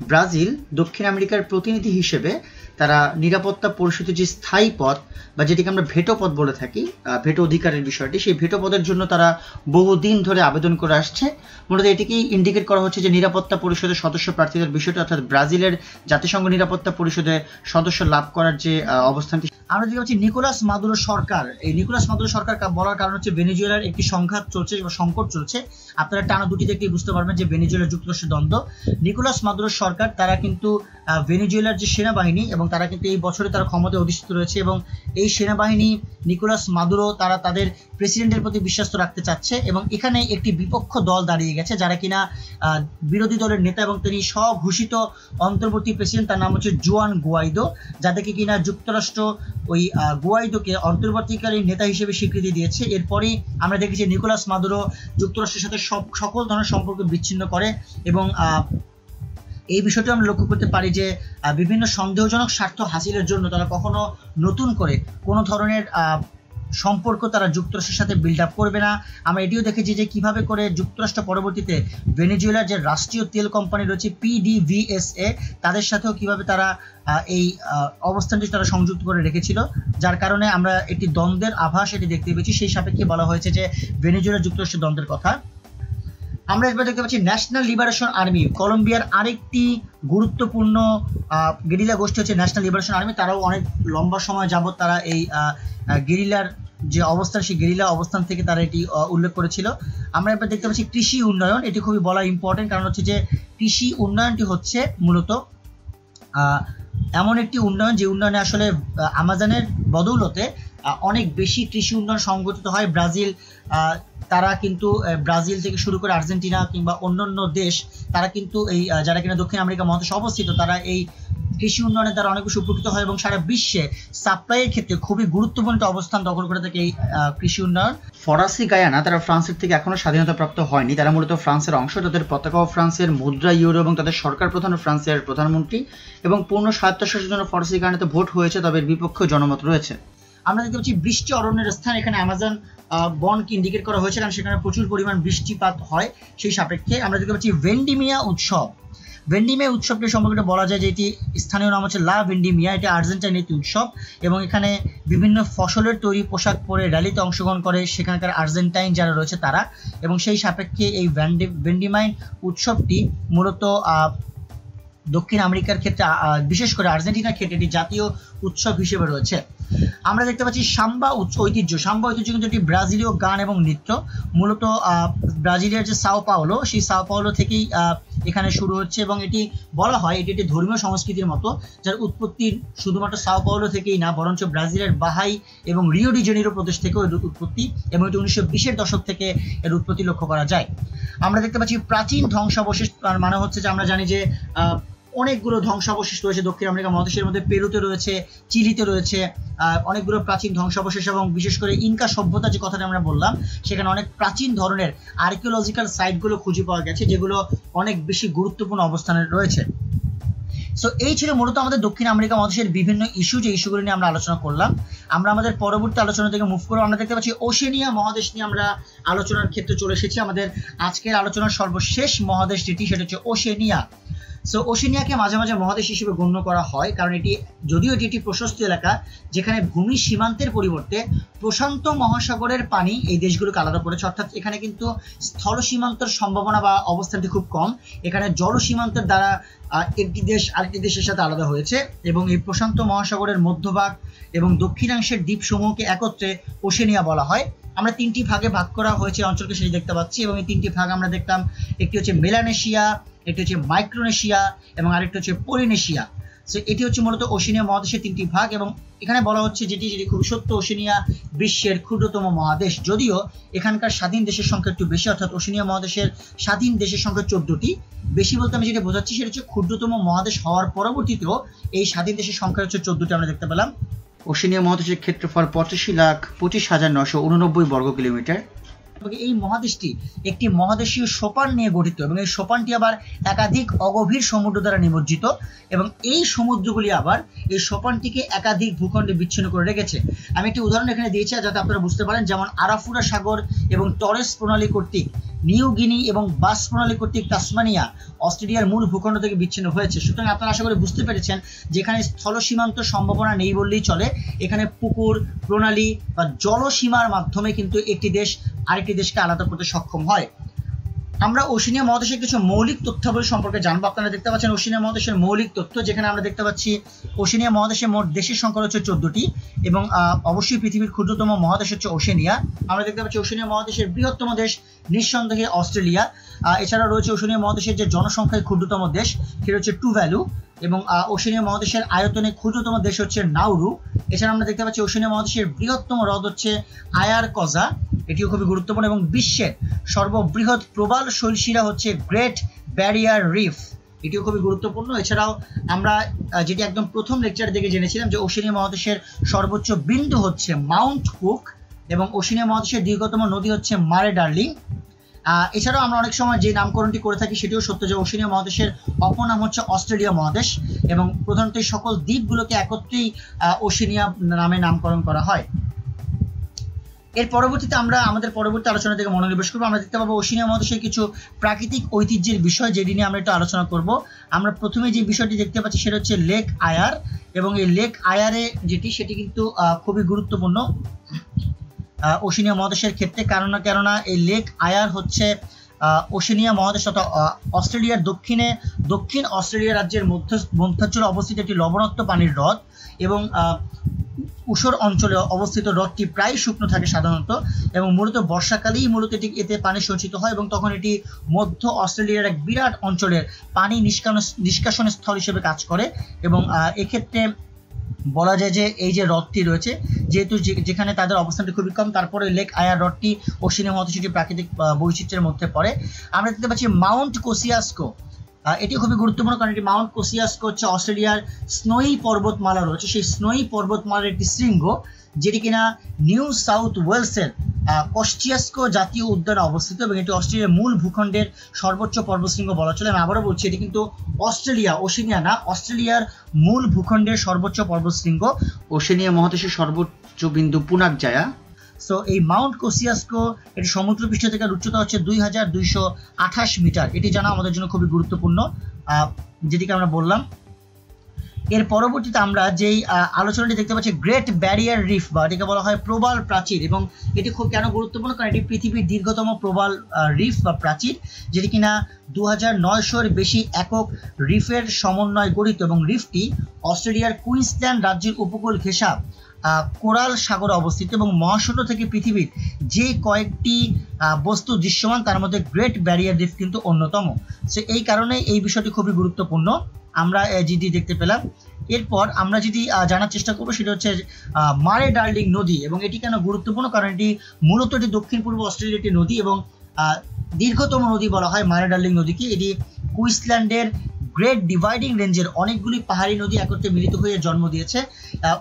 Speaker 1: ব্রাজিল দক্ষিণ আমেরিকার প্রতিনিধি হিসেবে তারা নিরাপত্তা পরিষদের যে স্থায়ী পদ বা যেটিকে আমরা ভেটো পদ বলে থাকি, ভেটো অধিকারের বিষয়টি, সেই ভেটো পদের জন্য তারা বহুদিন ধরে আবেদন করে আসছে। মূলত এটিকেই ইন্ডিকেট করা হচ্ছে যে নিরাপত্তা পরিষদের সদস্য প্রার্থীদের বিষয়টি, অর্থাৎ ব্রাজিলের জাতিসংঘ নিরাপত্তা পরিষদে সদস্য লাভ করার যে অবস্থানটি। আমরা দেখতে পাচ্ছি নিকোলাস মাদুরো সরকার, এই নিকোলাস মাদুরো সরকার বলার কারণ হচ্ছে ভেনেজুয়েলার একটি সংঘাত চলছে বা সংকট চলছে। আপনারা টানা দুটি দেখলেই বুঝতে পারবেন যে ভেনেজুয়েলা যুক্তরাষ্ট্রের দ্বন্দ্ব। নিকোলাস মাদুরো সরকার তারা কিন্তু ভেনেজুয়েলার যে সেনাবাহিনী এবং তারা কিন্তু এই বছরে তারা ক্ষমতায় অধিষ্ঠিত রয়েছে এবং এই সেনাবাহিনী নিকোলাস মাদুরো তারা তাদের প্রেসিডেন্টের প্রতি বিশ্বাস রাখতে চাচ্ছে এবং এখানে একটি বিপক্ষ দল দাঁড়িয়ে গেছে যারা কিনা বিরোধী দলের নেতা এবং তিনি স্বঘোষিত অন্তর্বর্তী প্রেসিডেন্ট, তার নাম হচ্ছে জুয়ান গুয়াইদো, যাদেরকে কিনা যুক্তরাষ্ট্র ওই গুয়াইদোকে অন্তর্বর্তীকালীন নেতা হিসেবে স্বীকৃতি দিয়েছে। এরপরই আমরা দেখেছি নিকোলাস মাদুরো যুক্তরাষ্ট্রের সাথে সকল ধরনের সম্পর্ক বিচ্ছিন্ন করে এবং এই বিষয়টি আমরা লক্ষ্য করতে পারি যে বিভিন্ন সন্দেহজনক স্বার্থ হাসিলের জন্য তারা কখনো নতুন করে কোনো ধরনের সম্পর্ক তারা যুক্তরাষ্ট্রের সাথে বিল্ড আপ করবে না। আমরা এটিও দেখেছি যে কিভাবে করে যুক্তরাষ্ট্র পরবর্তীতে ভেনেজুয়েলার যে রাষ্ট্রীয় তেল কোম্পানি রয়েছে PDVSA, তাদের সাথেও কিভাবে তারা এই অবস্থানটি তারা সংযুক্ত করে রেখেছিল, যার কারণে আমরা একটি দ্বন্দ্বের আভাস এটি দেখতে পেয়েছি। সেই সাপেক্ষে বলা হয়েছে যে ভেনেজুয়েলা যুক্তরাষ্ট্রের দ্বন্দ্বের কথা। আমরা এবার দেখতে পাচ্ছি ন্যাশনাল লিবারেশন আর্মি, কলম্বিয়ার আরেকটি গুরুত্বপূর্ণ গেরিলা গোষ্ঠী হচ্ছে ন্যাশনাল লিবারেশন আর্মি। তারাও অনেক লম্বা সময় যাবত তারা এই গেরিলার যে অবস্থান, সেই গেরিলা অবস্থান থেকে তারা এটি উল্লেখ করেছিল। আমরা এবার দেখতে পাচ্ছি কৃষি উন্নয়ন, এটি খুবই বলা ইম্পর্টেন্ট, কারণ হচ্ছে যে কৃষি উন্নয়নটি হচ্ছে মূলত এমন একটি উন্নয়ন যে উন্নয়নে আসলে আমাজনের বদৌলতে অনেক বেশি কৃষি উন্নয়ন সংগঠিত হয়। ব্রাজিল তারা কিন্তু ব্রাজিল থেকে শুরু করে আর্জেন্টিনা কিংবা অন্যান্য দেশ তারা কিন্তু এই যারা কিনা দক্ষিণ আমেরিকা মহাদেশে অবস্থিত, তারা এই কৃষি উন্নয়নের দ্বারা অনেক বেশি উপকৃত হয় এবং সারা বিশ্বে সাপ্লাইয়ের ক্ষেত্রে খুবই গুরুত্বপূর্ণ অবস্থান দখল করে থাকে এই কৃষি উন্নয়ন। ফরাসি গায়ানা তারা ফ্রান্সের থেকে এখনো স্বাধীনতা প্রাপ্ত হয়নি, তারা মূলত ফ্রান্সের অংশ। তাদের পতাকাও ফ্রান্সের, মুদ্রা ইউরো এবং তাদের সরকার প্রধান ফ্রান্সের প্রধানমন্ত্রী এবং পূর্ণ স্বায়ত্তশাসনের জন্য ফরাসি গায়ানাতে ভোট হয়েছে, তবে এর বিপক্ষে জনমত রয়েছে। আমরা দেখতে পাচ্ছি বৃষ্টি অরণ্যের স্থান, এখানে অ্যামাজন বনকে ইন্ডিকেট করা হয়েছে কারণ সেখানে প্রচুর পরিমাণ বৃষ্টিপাত হয়। সেই সাপেক্ষে আমরা দেখতে পাচ্ছি ভেন্ডিমিয়া উৎসব। ভেন্ডিমিয়া উৎসবটি সম্পর্কে বলা যায় যে এটি স্থানীয় নাম হচ্ছে লা ভেন্ডিমিয়া, এটা আর্জেন্টাইন একটি উৎসব এবং এখানে বিভিন্ন ফসলের তৈরি পোশাক পরে র্যালিতে অংশগ্রহণ করে সেখানকার আর্জেন্টাইন যারা রয়েছে তারা। এবং সেই সাপেক্ষে এই ভেন্ডিমাইন উৎসবটি মূলত দক্ষিণ আমেরিকার ক্ষেত্রে বিশেষ করে আর্জেন্টিনার ক্ষেত্রে এটি জাতীয় উৎসব হিসেবে রয়েছে। আমরা দেখতে পাচ্ছি সাম্বা ঐতিহ্য। সাম্বা ঐতিহ্য কিন্তু একটি ব্রাজিলীয় গান এবং নৃত্য, মূলত ব্রাজিলিয়ার যে সাও পাওলো, সেই সাও পাওলো থেকেই এখানে শুরু হচ্ছে এবং এটি বলা হয় এটি একটি ধর্মীয় সংস্কৃতির মতো, যার উৎপত্তি শুধুমাত্র সাও পাওলো থেকেই না, বরঞ্চ ব্রাজিলের বাহাই এবং রিও ডি জেনিরো প্রদেশ থেকেও এর উৎপত্তি এবং এটি 1920-এর দশক থেকে এর উৎপত্তি লক্ষ্য করা যায়। আমরা দেখতে পাচ্ছি প্রাচীন ধ্বংসাবশেষ, মানে হচ্ছে যে আমরা জানি যে অনেকগুলো ধ্বংসাবশেষ রয়েছে দক্ষিণ আমেরিকা মহাদেশের মধ্যে, পেরুতে রয়েছে, চিলিতে রয়েছে অনেকগুলো প্রাচীন ধ্বংসাবশেষ এবং বিশেষ করে ইনকা সভ্যতা যে কথাটা আমরা বললাম, সেখানে অনেক প্রাচীন ধরনের আর্কিওলজিক্যাল সাইটগুলো খুঁজে পাওয়া গেছে যেগুলো অনেক বেশি গুরুত্বপূর্ণ অবস্থানে রয়েছে। সো এই ছিল মূলত আমাদের দক্ষিণ আমেরিকা মহাদেশের বিভিন্ন ইস্যু, যে ইস্যুগুলো নিয়ে আমরা আলোচনা করলাম। আমরা আমাদের পরবর্তী আলোচনা থেকে মুভ করে আমরা দেখতে পাচ্ছি ওশেনিয়া মহাদেশ নিয়ে আমরা আলোচনার ক্ষেত্রে চলে এসেছি। আমাদের আজকের আলোচনার সর্বশেষ মহাদেশ যেটি, সেটা হচ্ছে ওশেনিয়া। সো ওশেনিয়াকে মাঝে মাঝে মহাদেশ হিসেবে গণ্য করা হয় কারণ এটি যদিও এটি একটি প্রশস্ত এলাকা যেখানে ভূমি সীমান্তের পরিবর্তে প্রশান্ত মহাসাগরের পানি এই দেশগুলোকে আলাদা করেছে, অর্থাৎ এখানে কিন্তু স্থল সীমান্তের সম্ভাবনা বা অবস্থানটি খুব কম। এখানে জল সীমান্তের দ্বারা একটি দেশ আরেকটি দেশের সাথে আলাদা হয়েছে এবং এই প্রশান্ত মহাসাগরের মধ্যভাগ এবং দক্ষিণাংশের দ্বীপসমূহকে একত্রে ওশেনিয়া বলা হয়। আমরা তিনটি ভাগে ভাগ করা হয়েছে অঞ্চলকে সেটি দেখতে পাচ্ছি এবং এই তিনটি ভাগ আমরা দেখলাম, একটি হচ্ছে মেলানেশিয়া, একটি হচ্ছে মাইক্রোনেশিয়া এবং আরেকটি হচ্ছে পলিনেশিয়া। সো এটি হচ্ছে মূলত ওশেনিয়া মহাদেশের তিনটি ভাগ এবং এখানে বলা হচ্ছে যেটি খুব সত্য, ওশেনিয়া বিশ্বের ক্ষুদ্রতম মহাদেশ। যদিও এখানকার স্বাধীন দেশের সংখ্যা একটু বেশি, অর্থাৎ ওশেনিয়া মহাদেশের স্বাধীন দেশের সংখ্যা 14টি। বেশি বলতে আমি যেটা বোঝাচ্ছি সেটা হচ্ছে ক্ষুদ্রতম মহাদেশ হওয়ার পরবর্তীতেও এই স্বাধীন দেশের সংখ্যা হচ্ছে 14টি আমরা দেখতে পেলাম। ওশেনিয়া মহাদেশের ক্ষেত্রফল 85,25,989 বর্গ কিলোমিটার। এই মহাদেশটি একটি মহাদেশীয় সোপান নিয়ে গঠিত এবং এই সোপানটি আবার একাধিক অগভীর সমুদ্র দ্বারা নিমজ্জিত এবং এই সমুদ্রগুলি আবার এই সোপানটিকে একাধিক ভূখণ্ডে বিচ্ছিন্ন করে রেখেছে। আমি একটি উদাহরণ এখানে দিয়েছি যাতে আপনারা বুঝতে পারেন, যেমন আরাফুরা সাগর এবং টরেস প্রণালী কর্তৃক নিউ গিনি এবং বাস প্রণালী কর্তৃক তাসমানিয়া অস্ট্রেলিয়ার মূল ভূখণ্ড থেকে বিচ্ছিন্ন হয়েছে। সুতরাং আপনারা আশা করি বুঝতে পেরেছেন যেখানে স্থল সীমান্ত সম্ভাবনা নেই বললেই চলে, এখানে পুকুর প্রণালী বা জলসীমার মাধ্যমে কিন্তু একটি দেশ আরেকটি দেশকে আলাদা করতে সক্ষম হয়। আমরা ওশেনিয়া মহাদেশের কিছু মৌলিক তথ্যাবলী সম্পর্কে জানবো। আপনারা দেখতে পাচ্ছেন ওশেনিয়া মহাদেশের মৌলিক তথ্য, যেখানে আমরা দেখতে পাচ্ছি ওশেনিয়া মহাদেশে মোট দেশের সংখ্যা হচ্ছে 14টি এবং অবশ্যই পৃথিবীর ক্ষুদ্রতম মহাদেশ হচ্ছে ওশেনিয়া। আমরা দেখতে পাচ্ছি ওশেনিয়া মহাদেশের বৃহত্তম দেশ নিঃসন্দেহে অস্ট্রেলিয়া। এছাড়া রয়েছে ওশেনিয়া মহাদেশের যে জনসংখ্যায় ক্ষুদ্রতম দেশ সেটা হচ্ছে টুভ্যালু এবং ওশেনিয়া মহাদেশের আয়তনে ক্ষুদ্রতম দেশ হচ্ছে নাউরু। এছাড়া আমরা দেখতে পাচ্ছি ওশেনিয়া মহাদেশের বৃহত্তম হ্রদ হচ্ছে আয়ারকজা, এটিও খুবই গুরুত্বপূর্ণ, এবং বিশ্বের সর্ববৃহৎ প্রবাল শৈলশিরা হচ্ছে গ্রেট ব্যারিয়ার রিফ, এটিও খুবই গুরুত্বপূর্ণ। এছাড়াও আমরা যেটি একদম প্রথম লেকচারে দেখে জেনেছিলাম যে ওশেনিয়া মহাদেশের সর্বোচ্চ বিন্দু হচ্ছে মাউন্ট কুক এবং ওশেনিয়া মহাদেশের দীর্ঘতম নদী হচ্ছে মারে ডার্লিং। এছাড়াও আমরা অনেক সময় যে নামকরণটি করে থাকি সেটিও সত্য যে ওশেনিয়া মহাদেশের অপর নাম হচ্ছে অস্ট্রেলিয়া মহাদেশ এবং প্রধানত এই সকল দ্বীপগুলোকে একত্রেই ওশেনিয়া নামে নামকরণ করা হয়। এর পরবর্তীতে আমরা আমাদের পরবর্তী আলোচনা থেকে মনোনিবেশ করবো। আমরা দেখতে পাবো ওশেনিয়া মহাদেশের কিছু প্রাকৃতিক ঐতিহ্যের বিষয় যেটি নিয়ে আমরা একটু আলোচনা করব। আমরা প্রথমে যে বিষয়টি দেখতে পাচ্ছি সেটা হচ্ছে লেক আয়ার এবং এই লেক আয়ারে সেটি কিন্তু খুবই গুরুত্বপূর্ণ ওশেনিয়া মহাদেশের ক্ষেত্রে, কেননা এই লেক আয়ার হচ্ছে ওশেনিয়া মহাদেশ তথা অস্ট্রেলিয়ার দক্ষিণ অস্ট্রেলিয়া রাজ্যের মধ্যাঞ্চলে অবস্থিত একটি লবণাক্ত পানির হ্রদ এবং ঊষর অঞ্চলে অবস্থিত হ্রদটি প্রায় শুকনো থাকে সাধারণত এবং মূলত বর্ষাকালেই মূলত এতে পানি সঞ্চিত হয় এবং তখন এটি মধ্য অস্ট্রেলিয়ার এক বিরাট অঞ্চলের পানি নিষ্কাশন স্থল হিসেবে কাজ করে এবং এক্ষেত্রে বলা যায় যে এই যে হ্রদটি রয়েছে যেহেতু যেখানে তাদের অবস্থানটি খুবই কম, তারপরে লেক আয়ার হ্রদটি ওশেনিয়া মহাদেশের প্রাকৃতিক বৈচিত্র্যের মধ্যে পড়ে। আমরা দেখতে পাচ্ছি মাউন্ট কোসিয়াস্কো, এটি খুবই গুরুত্বপূর্ণ কারণ এটি মাউন্ট কোসিয়াস্কো হচ্ছে অস্ট্রেলিয়ার স্নোই পর্বতমালা রয়েছে সেই স্নোই পর্বতমালার একটি শৃঙ্গ যেটি কিনা নিউ সাউথ ওয়েলসের কস্টিয়াস্কো জাতীয় উদ্যানে অবস্থিত এবং এটি অস্ট্রেলিয়ার মূল ভূখণ্ডের সর্বোচ্চ পর্বতশৃঙ্গ বলা চলে। আমি আবারও বলছি এটি কিন্তু ওশেনিয়া না, অস্ট্রেলিয়ার মূল ভূখণ্ডের সর্বোচ্চ পর্বতশৃঙ্গ ওশেনিয়া মহাদেশের সর্বোচ্চ বিন্দু পুনাকজায়া। সো এই মাউন্ট কোসিয়াস্কো এটি সমুদ্রপৃষ্ঠ থেকে উচ্চতা হচ্ছে 2228 মিটার, এটি জানা আমাদের জন্য খুবই গুরুত্বপূর্ণ যেটিকে আমরা বললাম। এর পরবর্তীতে আমরা যেই আলোচনাটি দেখতে পাচ্ছি গ্রেট ব্যারিয়ার রিফ বা এটাকে বলা হয় প্রবাল প্রাচীর এবং এটি খুব কেন গুরুত্বপূর্ণ কারণ এটি পৃথিবীর দীর্ঘতম প্রবাল রিফ বা প্রাচীর যেটি কিনা 2900-এর বেশি একক রিফের সমন্বয়ে গঠিত এবং রিফটি অস্ট্রেলিয়ার কুইন্সল্যান্ড রাজ্যের উপকূল ঘেঁষা কোরাল সাগরে অবস্থিত এবং মহাশূন্য থেকে পৃথিবীর যে কয়েকটি বস্তু দৃশ্যমান তার মধ্যে গ্রেট ব্যারিয়ার রিফ কিন্তু অন্যতম। সো এই কারণে এই বিষয়টি খুবই গুরুত্বপূর্ণ আমরা যেটি দেখতে পেলাম। এরপর আমরা যেটি জানার চেষ্টা করবো সেটা হচ্ছে মারে ডার্লিং নদী এবং এটি কেন গুরুত্বপূর্ণ কারণ এটি মূলত এটি দক্ষিণ পূর্ব অস্ট্রেলিয়ার একটি নদী এবং দীর্ঘতম নদী বলা হয় মারে ডার্লিং নদীকে। এটি কুইন্সল্যান্ডের গ্রেট ডিভাইডিং রেঞ্জের অনেকগুলি পাহাড়ি নদী একত্রে মিলিত হয়ে জন্ম দিয়েছে।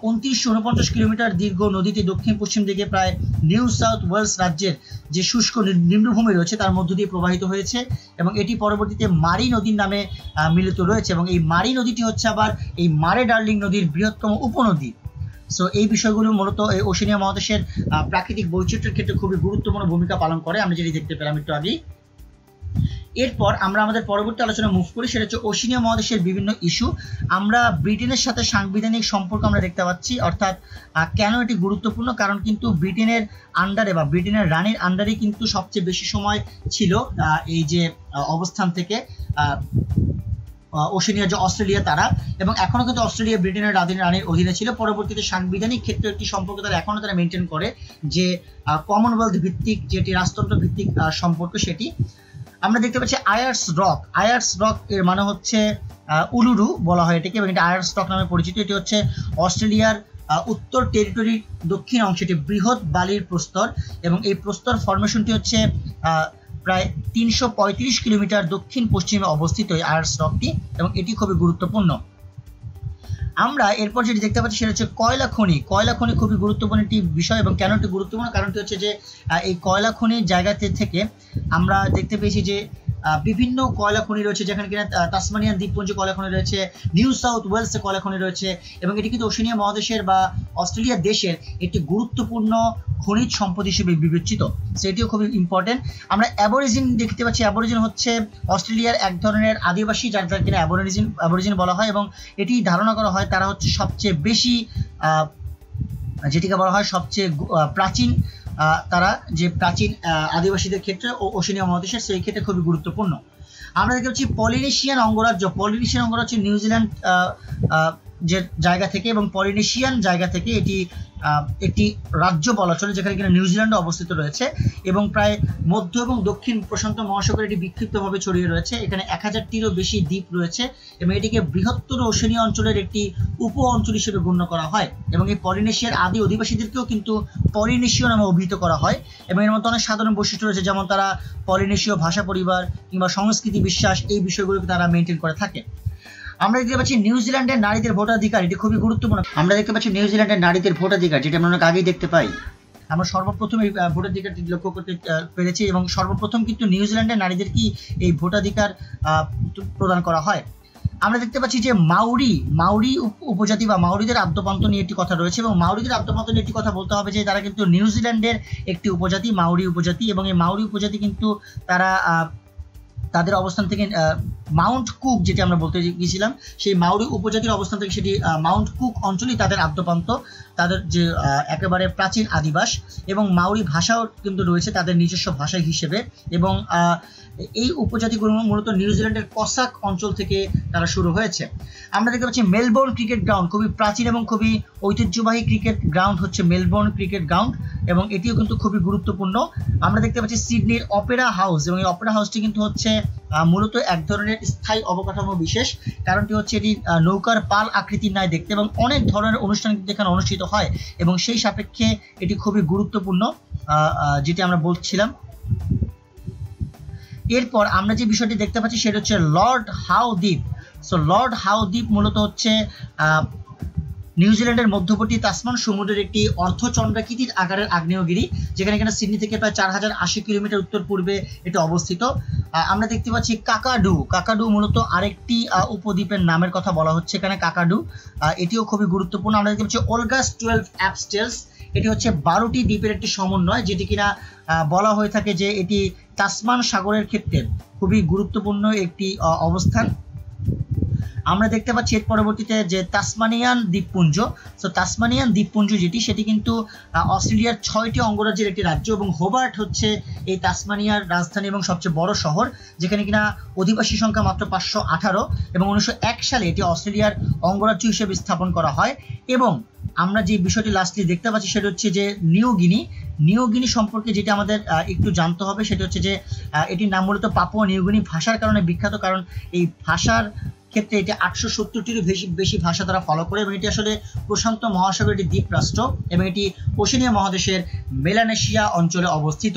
Speaker 1: 2949 কিলোমিটার দীর্ঘ নদীটি দক্ষিণ পশ্চিম দিকে প্রায় নিউ সাউথ ওয়েলস রাজ্যের যে শুষ্ক নিম্নভূমি রয়েছে তার মধ্য দিয়ে প্রবাহিত হয়েছে এবং এটি পরবর্তীতে মারি নদীর নামে মিলিত রয়েছে এবং এই মারি নদীটি হচ্ছে আবার এই মারে ডার্লিং নদীর বৃহত্তম উপনদী। সো এই বিষয়গুলো মূলত এই ওশেনিয়া মহাদেশের প্রাকৃতিক বৈচিত্র্যের ক্ষেত্রে খুবই গুরুত্বপূর্ণ ভূমিকা পালন করে, আমরা যেটি দেখতে পেলাম একটু আগেই। এরপর আমরা আমাদের পরবর্তী আলোচনা মুভ করি সেটা হচ্ছে ওশেনিয়া মহাদেশের বিভিন্ন ইস্যু। আমরা ব্রিটেনের সাথে সাংবিধানিক সম্পর্ক আমরা দেখতে পাচ্ছি, অর্থাৎ কেন এটি গুরুত্বপূর্ণ কারণ কিন্তু ব্রিটেনের আন্ডারে বা ব্রিটেনের রানীর আন্ডারে কিন্তু সবচেয়ে বেশি সময় ছিল এই যে অবস্থান থেকে ওশেনিয়া যে অস্ট্রেলিয়া তারা এবং এখনো কিন্তু অস্ট্রেলিয়া ব্রিটেনের রানীর অধীনে ছিল। পরবর্তীতে সাংবিধানিক ক্ষেত্রে একটি সম্পর্ক এখনো তারা মেনটেন করে যে কমনওয়েলথ ভিত্তিক যেটি রাজতন্ত্র ভিত্তিক সম্পর্ক সেটি আমরা দেখতে পাচ্ছি। আয়ার্স রক এর মানে হচ্ছে উলুরু বলা হয় এটাকে এবং এটা আয়ার্স রক নামে পরিচিত। এটি হচ্ছে অস্ট্রেলিয়ার উত্তর টেরিটরির দক্ষিণ অংশে একটি বৃহৎ বালির প্রস্তর এবং এই প্রস্তর ফরমেশনটি হচ্ছে প্রায় 335 কিলোমিটার দক্ষিণ পশ্চিমে অবস্থিত এই আয়ার্স রকটি এবং এটি খুবই গুরুত্বপূর্ণ। আমরা এরপর যেটি দেখতে পাচ্ছি সেটা হচ্ছে কয়লা খনি। কয়লা খনি খুবই গুরুত্বপূর্ণ একটি বিষয়, এবং কেন এটি গুরুত্বপূর্ণ কারণটি হচ্ছে যে এই কয়লা খনির জায়গাতে থেকে আমরা দেখতে পেয়েছি যে বিভিন্ন কয়লা খনি রয়েছে, যেখানে কিনা তাসমানিয়ান দ্বীপপুঞ্জ কয়লা খনি রয়েছে, নিউ সাউথ ওয়েলসে কয়লা খনি রয়েছে, এবং এটি কিন্তু ওশেনিয়া মহাদেশের বা অস্ট্রেলিয়া দেশের একটি গুরুত্বপূর্ণ খনিজ সম্পদ হিসেবে বিবেচিত। সেটিও খুবই ইম্পর্টেন্ট। আমরা অ্যাবরিজিন দেখতে পাচ্ছি। অ্যাবরিজিন হচ্ছে অস্ট্রেলিয়ার এক ধরনের আদিবাসী, যার কিনা অ্যাবরিজিন বলা হয়, এবং এটি ধারণা করা হয় তারা হচ্ছে সবচেয়ে বেশি যেটিকে বলা হয় সবচেয়ে প্রাচীন, তারা যে প্রাচীন আদিবাসীদের ক্ষেত্রে ওশেনিয়া মহাদেশের সেই ক্ষেত্রে খুবই গুরুত্বপূর্ণ। আমরা দেখতে পাচ্ছি পলিনেশিয়ান অঙ্গরাজ্য। পলিনেশিয়ান অঙ্গরাজ্য নিউজিল্যান্ড যে জায়গা থেকে এবং পলিনেশিয়ান জায়গা থেকে এটি একটি রাজ্য বলা চলে, যেখানে কিনা নিউজিল্যান্ডে অবস্থিত রয়েছে এবং প্রায় মধ্য এবং দক্ষিণ প্রশান্ত মহাসাগরে এটি বিক্ষিপ্তভাবে ছড়িয়ে রয়েছে। এখানে 1000টিরও বেশি দ্বীপ রয়েছে এবং এটিকে বৃহত্তর ওশেনিয়া অঞ্চলের একটি উপ অঞ্চল হিসেবে গণ্য করা হয়, এবং এই পলিনেশিয়ার আদি অধিবাসীদেরকেও কিন্তু পলিনেশীয় নামে অভিহিত করা হয়। এবং এর মধ্যে অনেক সাধারণ বৈশিষ্ট্য রয়েছে, যেমন তারা পলিনেশীয় ভাষা পরিবার কিংবা সংস্কৃতি বিশ্বাস এই বিষয়গুলোকে তারা মেনটেন করে থাকে। আমরা দেখতে পাচ্ছি নিউজিল্যান্ডের নারীদের ভোটাধিকার, এটি খুবই গুরুত্বপূর্ণ। আমরা দেখতে পাচ্ছি নিউজিল্যান্ডের নারীদের ভোটাধিকার, যেটা আমরা অনেক আগেই দেখতে পাই। আমরা সর্বপ্রথম এই ভোটাধিকারটি লক্ষ্য করতে পেরেছি, এবং সর্বপ্রথম কিন্তু নিউজিল্যান্ডের নারীদেরকে এই ভোটাধিকার প্রদান করা হয়। আমরা দেখতে পাচ্ছি যে মাউরি উপজাতি বা মাউরিদের আদ্যপ্রান্ত নিয়ে একটি কথা রয়েছে, এবং মাউরিদের আদ্যপ্রান্ত নিয়ে একটি কথা বলতে হবে যে তারা কিন্তু নিউজিল্যান্ডের একটি উপজাতি, মাউরি উপজাতি, এবং এই মাউরি উপজাতি কিন্তু তারা তাদের অবস্থান থেকে মাউন্ট কুক, যেটি আমরা বলতে গিয়েছিলাম, সেই মাউরি উপজাতির অবস্থান থেকে সেটি মাউন্ট কুক অঞ্চলই তাদের আদ্যপ্রান্ত, তাদের যে একেবারে প্রাচীন আদিবাস, এবং মাউরি ভাষাও কিন্তু রয়েছে তাদের নিজস্ব ভাষা হিসেবে। এবং এই উপজাতিগুলো মূলত নিউজিল্যান্ডের কসাক অঞ্চল থেকে তারা শুরু হয়েছে। আমরা দেখতে পাচ্ছি মেলবোর্ন ক্রিকেট গ্রাউন্ড, খুবই প্রাচীন এবং খুবই ঐতিহ্যবাহী ক্রিকেট গ্রাউন্ড হচ্ছে মেলবোর্ন ক্রিকেট গ্রাউন্ড, এবং এটিও কিন্তু খুবই গুরুত্বপূর্ণ। আমরা দেখতে পাচ্ছি সিডনির অপেরা হাউস, এবং এই অপেরা হাউসটি কিন্তু হচ্ছে মূলত এক ধরনের স্থায়ী অবকাঠামো বিশেষ, কারণটি হচ্ছে এটি নৌকার পাল আকৃতির ন্যায় দেখতে, এবং অনেক ধরনের অনুষ্ঠান কিন্তু এখানে অনুষ্ঠিত হয়, এবং সেই সাপেক্ষে এটি খুবই গুরুত্বপূর্ণ, যেটি আমরা বলছিলাম। এরপর আমরা যে বিষয়টি দেখতে পাচ্ছি সেটা হচ্ছে লর্ড হাউ দ্বীপ। সো লর্ড হাউ দ্বীপ মূলত হচ্ছে নিউজিল্যান্ডের মধ্যবর্তী তাসমান সমুদ্রের একটি অর্ধচন্দ্রাকৃতির আকারের আগ্নেয়গিরি, যেখানে কিনা সিডনি থেকে প্রায় 4080 কিলোমিটার উত্তর পূর্বে এটি অবস্থিত। আমরা দেখতে পাচ্ছি কাকাডু মূলত আরেকটি উপদ্বীপের নামের কথা বলা হচ্ছে এখানে, কাকাডু, এটিও খুবই গুরুত্বপূর্ণ। আমরা দেখতে পাচ্ছি ওলগাস 12 অ্যাপস্টেলস, এটি হচ্ছে 12টি দ্বীপের একটি সমন্বয়, যেটি কিনা বলা হয়ে থাকে যে এটি তাসমান সাগরের ক্ষেত্রে খুবই গুরুত্বপূর্ণ একটি অবস্থান। আমরা দেখতে পাচ্ছি এর পরবর্তীতে যে তাসমানিয়ান দ্বীপপুঞ্জ। সো তাসমানিয়ান দ্বীপপুঞ্জ সেটি কিন্তু অস্ট্রেলিয়ার 6টি অঙ্গরাজ্যের একটি রাজ্য, এবং হোবার্ট হচ্ছে এই তাসমানিয়ার রাজধানী এবং সবচেয়ে বড় শহর, যেখানে কিনা অধিবাসী সংখ্যা মাত্র 518, এবং 1901 সালে এটি অস্ট্রেলিয়ার অঙ্গরাজ্য হিসেবে স্থাপন করা হয়। এবং আমরা যে বিষয়টি লাস্টলি দেখতে পাচ্ছি সেটা হচ্ছে যে নিউগিনি সম্পর্কে যেটা আমাদের একটু জানতে হবে সেটা হচ্ছে যে এটির নাম মূলত পাপুয়া নিউগিনি, ভাষার কারণে বিখ্যাত, কারণ এই ভাষার ক্ষেত্রে এটি 870টিরও বেশি ভাষা তারা ফলো করে, এবং এটি আসলে প্রশান্ত মহাসাগরের একটি দ্বীপ রাষ্ট্র, এবং এটি ওশেনিয়া মহাদেশের মেলানেশিয়া অঞ্চলে অবস্থিত।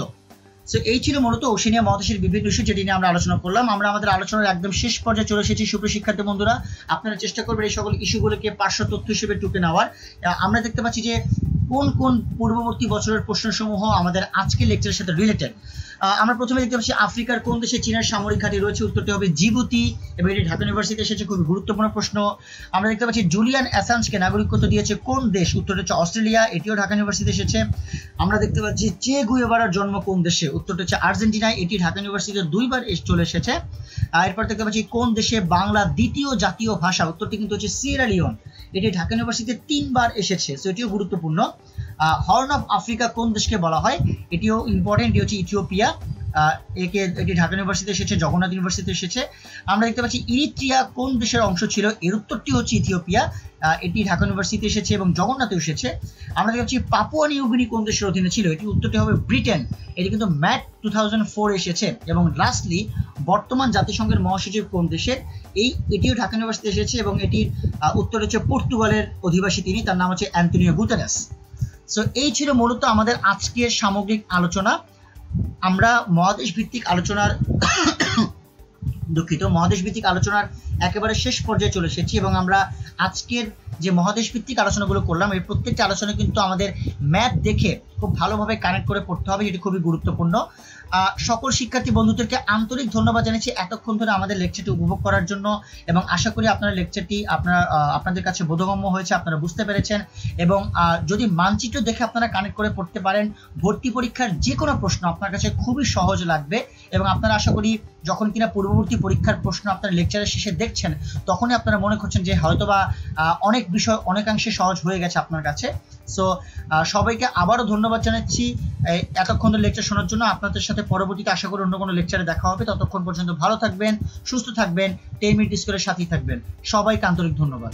Speaker 1: সো এই ছিল মূলত ওশেনিয়া মহাদেশের বিভিন্ন ইস্যু যেটি নিয়ে আমরা আলোচনা করলাম। আমরা আমাদের আলোচনার একদম শেষ পর্যায়ে চলে এসেছি। সুপ্রিয় শিক্ষার্থী বন্ধুরা, আপনারা চেষ্টা করবেন এই সকল ইস্যুগুলোকে পার্শ্ব তথ্য হিসেবে টুকে নেওয়ার। আমরা দেখতে পাচ্ছি যে কোন কোন পূর্ববর্তী বছরের প্রশ্নসমূহ আমাদের আজকের লেকচারের সাথে রিলেটেড। আমরা প্রথমে দেখতে পাচ্ছি আফ্রিকার কোন দেশে চীনের সামরিক ঘাঁটি রয়েছে, উত্তরটি হবে জিবুতি, এবং এটি ঢাকা ইউনিভার্সিটি এসেছে, খুবই গুরুত্বপূর্ণ প্রশ্ন। আমরা দেখতে পাচ্ছি জুলিয়ান অ্যাসাঞ্জকে নাগরিকত্ব দিয়েছে কোন দেশ, উত্তরটি হচ্ছে অস্ট্রেলিয়া, এটিও ঢাকা ইউনিভার্সিটি এসেছে। আমরা দেখতে পাচ্ছি চে গুয়েভারার জন্ম কোন দেশে, উত্তরটি হচ্ছে আর্জেন্টিনায়, এটি ঢাকা ইউনিভার্সিটিতে 2বার চলে এসেছে। এরপর দেখতে পাচ্ছি কোন দেশে বাংলা দ্বিতীয় জাতীয় ভাষা, উত্তরটি কিন্তু হচ্ছে সিয়েরা লিওন, এটি ঢাকা ইউনিভার্সিটিতে 3বার এসেছে, সো এটিও গুরুত্বপূর্ণ। হর্ন অফ আফ্রিকা কোন দেশকে বলা হয়, এটিও ইম্পর্টেন্ট, এটি হচ্ছে ইথিওপিয়া, এটি ঢাকা ইউনিভার্সিটি এসেছে, জগন্নাথ ইউনিভার্সিটি এসেছে। আমরা দেখতে পাচ্ছি ইরিত্রিয়া কোন দেশের অংশ ছিল, এর উত্তরটি হচ্ছে ইথিওপিয়া, এটি ঢাকা ইউনিভার্সিটি এসেছে এবং জগন্নাথে এসেছে। আমরা দেখতে পাচ্ছি পাপুয়া নিউগিনি কোন দেশের অধীনে ছিল, এটি উত্তরটি হবে ব্রিটেন, এটি কিন্তু ম্যাট 2004 এসেছে। এবং লাস্টলি বর্তমান জাতিসংঘের মহাসচিব কোন দেশের, এটিও ঢাকা ইউনিভার্সিটি এসেছে, এবং এটির উত্তর হচ্ছে পর্তুগালের অধিবাসী তিনি, তার নাম হচ্ছে অ্যান্টোনিও গুতেরেস। সো এই ছিল মূলত আমাদের আজকের সামগ্রিক আলোচনা। আমরা মহাদেশ ভিত্তিক আলোচনার দুঃখিত, মহাদেশ ভিত্তিক আলোচনার একেবারে শেষ পর্যায়ে চলে এসেছি এবং আমরা আজকের যে মহাদেশ ভিত্তিক আলোচনাগুলো করলাম এই প্রত্যেকটা আলোচনা কিন্তু আমাদের ম্যাথ দেখে খুব ভালোভাবে কানেক্ট করে পড়তে হবে, যেটি খুবই গুরুত্বপূর্ণ। সকল শিক্ষার্থী বন্ধুদেরকে আন্তরিক ধন্যবাদ জানাচ্ছি এতক্ষণ ধরে আমাদের লেকচারটি উপভোগ করার জন্য এবং আশা করি আপনারা লেকচারটি আপনাদের কাছে বোধগম্য হয়েছে, আপনারা বুঝতে পেরেছেন এবং যদি মানচিত্র দেখে আপনারা কানেক্ট করে পড়তে পারেন ভর্তি পরীক্ষার যে কোনো প্রশ্ন আপনার কাছে খুবই সহজ লাগবে এবং আপনারা আশা করি যখন কিনা পূর্ববর্তী পরীক্ষার প্রশ্ন আপনারা লেকচারের শেষে দেখছেন তখনই আপনারা মনে করছেন যে হয়তোবা অনেক বিষয় অনেকাংশে সহজ হয়ে গেছে আপনার কাছে। সো সবাইকে আবারও ধন্যবাদ জানাচ্ছি এতক্ষণ লেকচার শোনার জন্য। আপনাদের সাথে পরবর্তীতে আশা করি অন্য কোনো লেকচারে দেখা হবে, ততক্ষণ পর্যন্ত ভালো থাকবেন, সুস্থ থাকবেন, 10 মিনিট স্কুলের সাথেই থাকবেন। সবাইকে আন্তরিক ধন্যবাদ।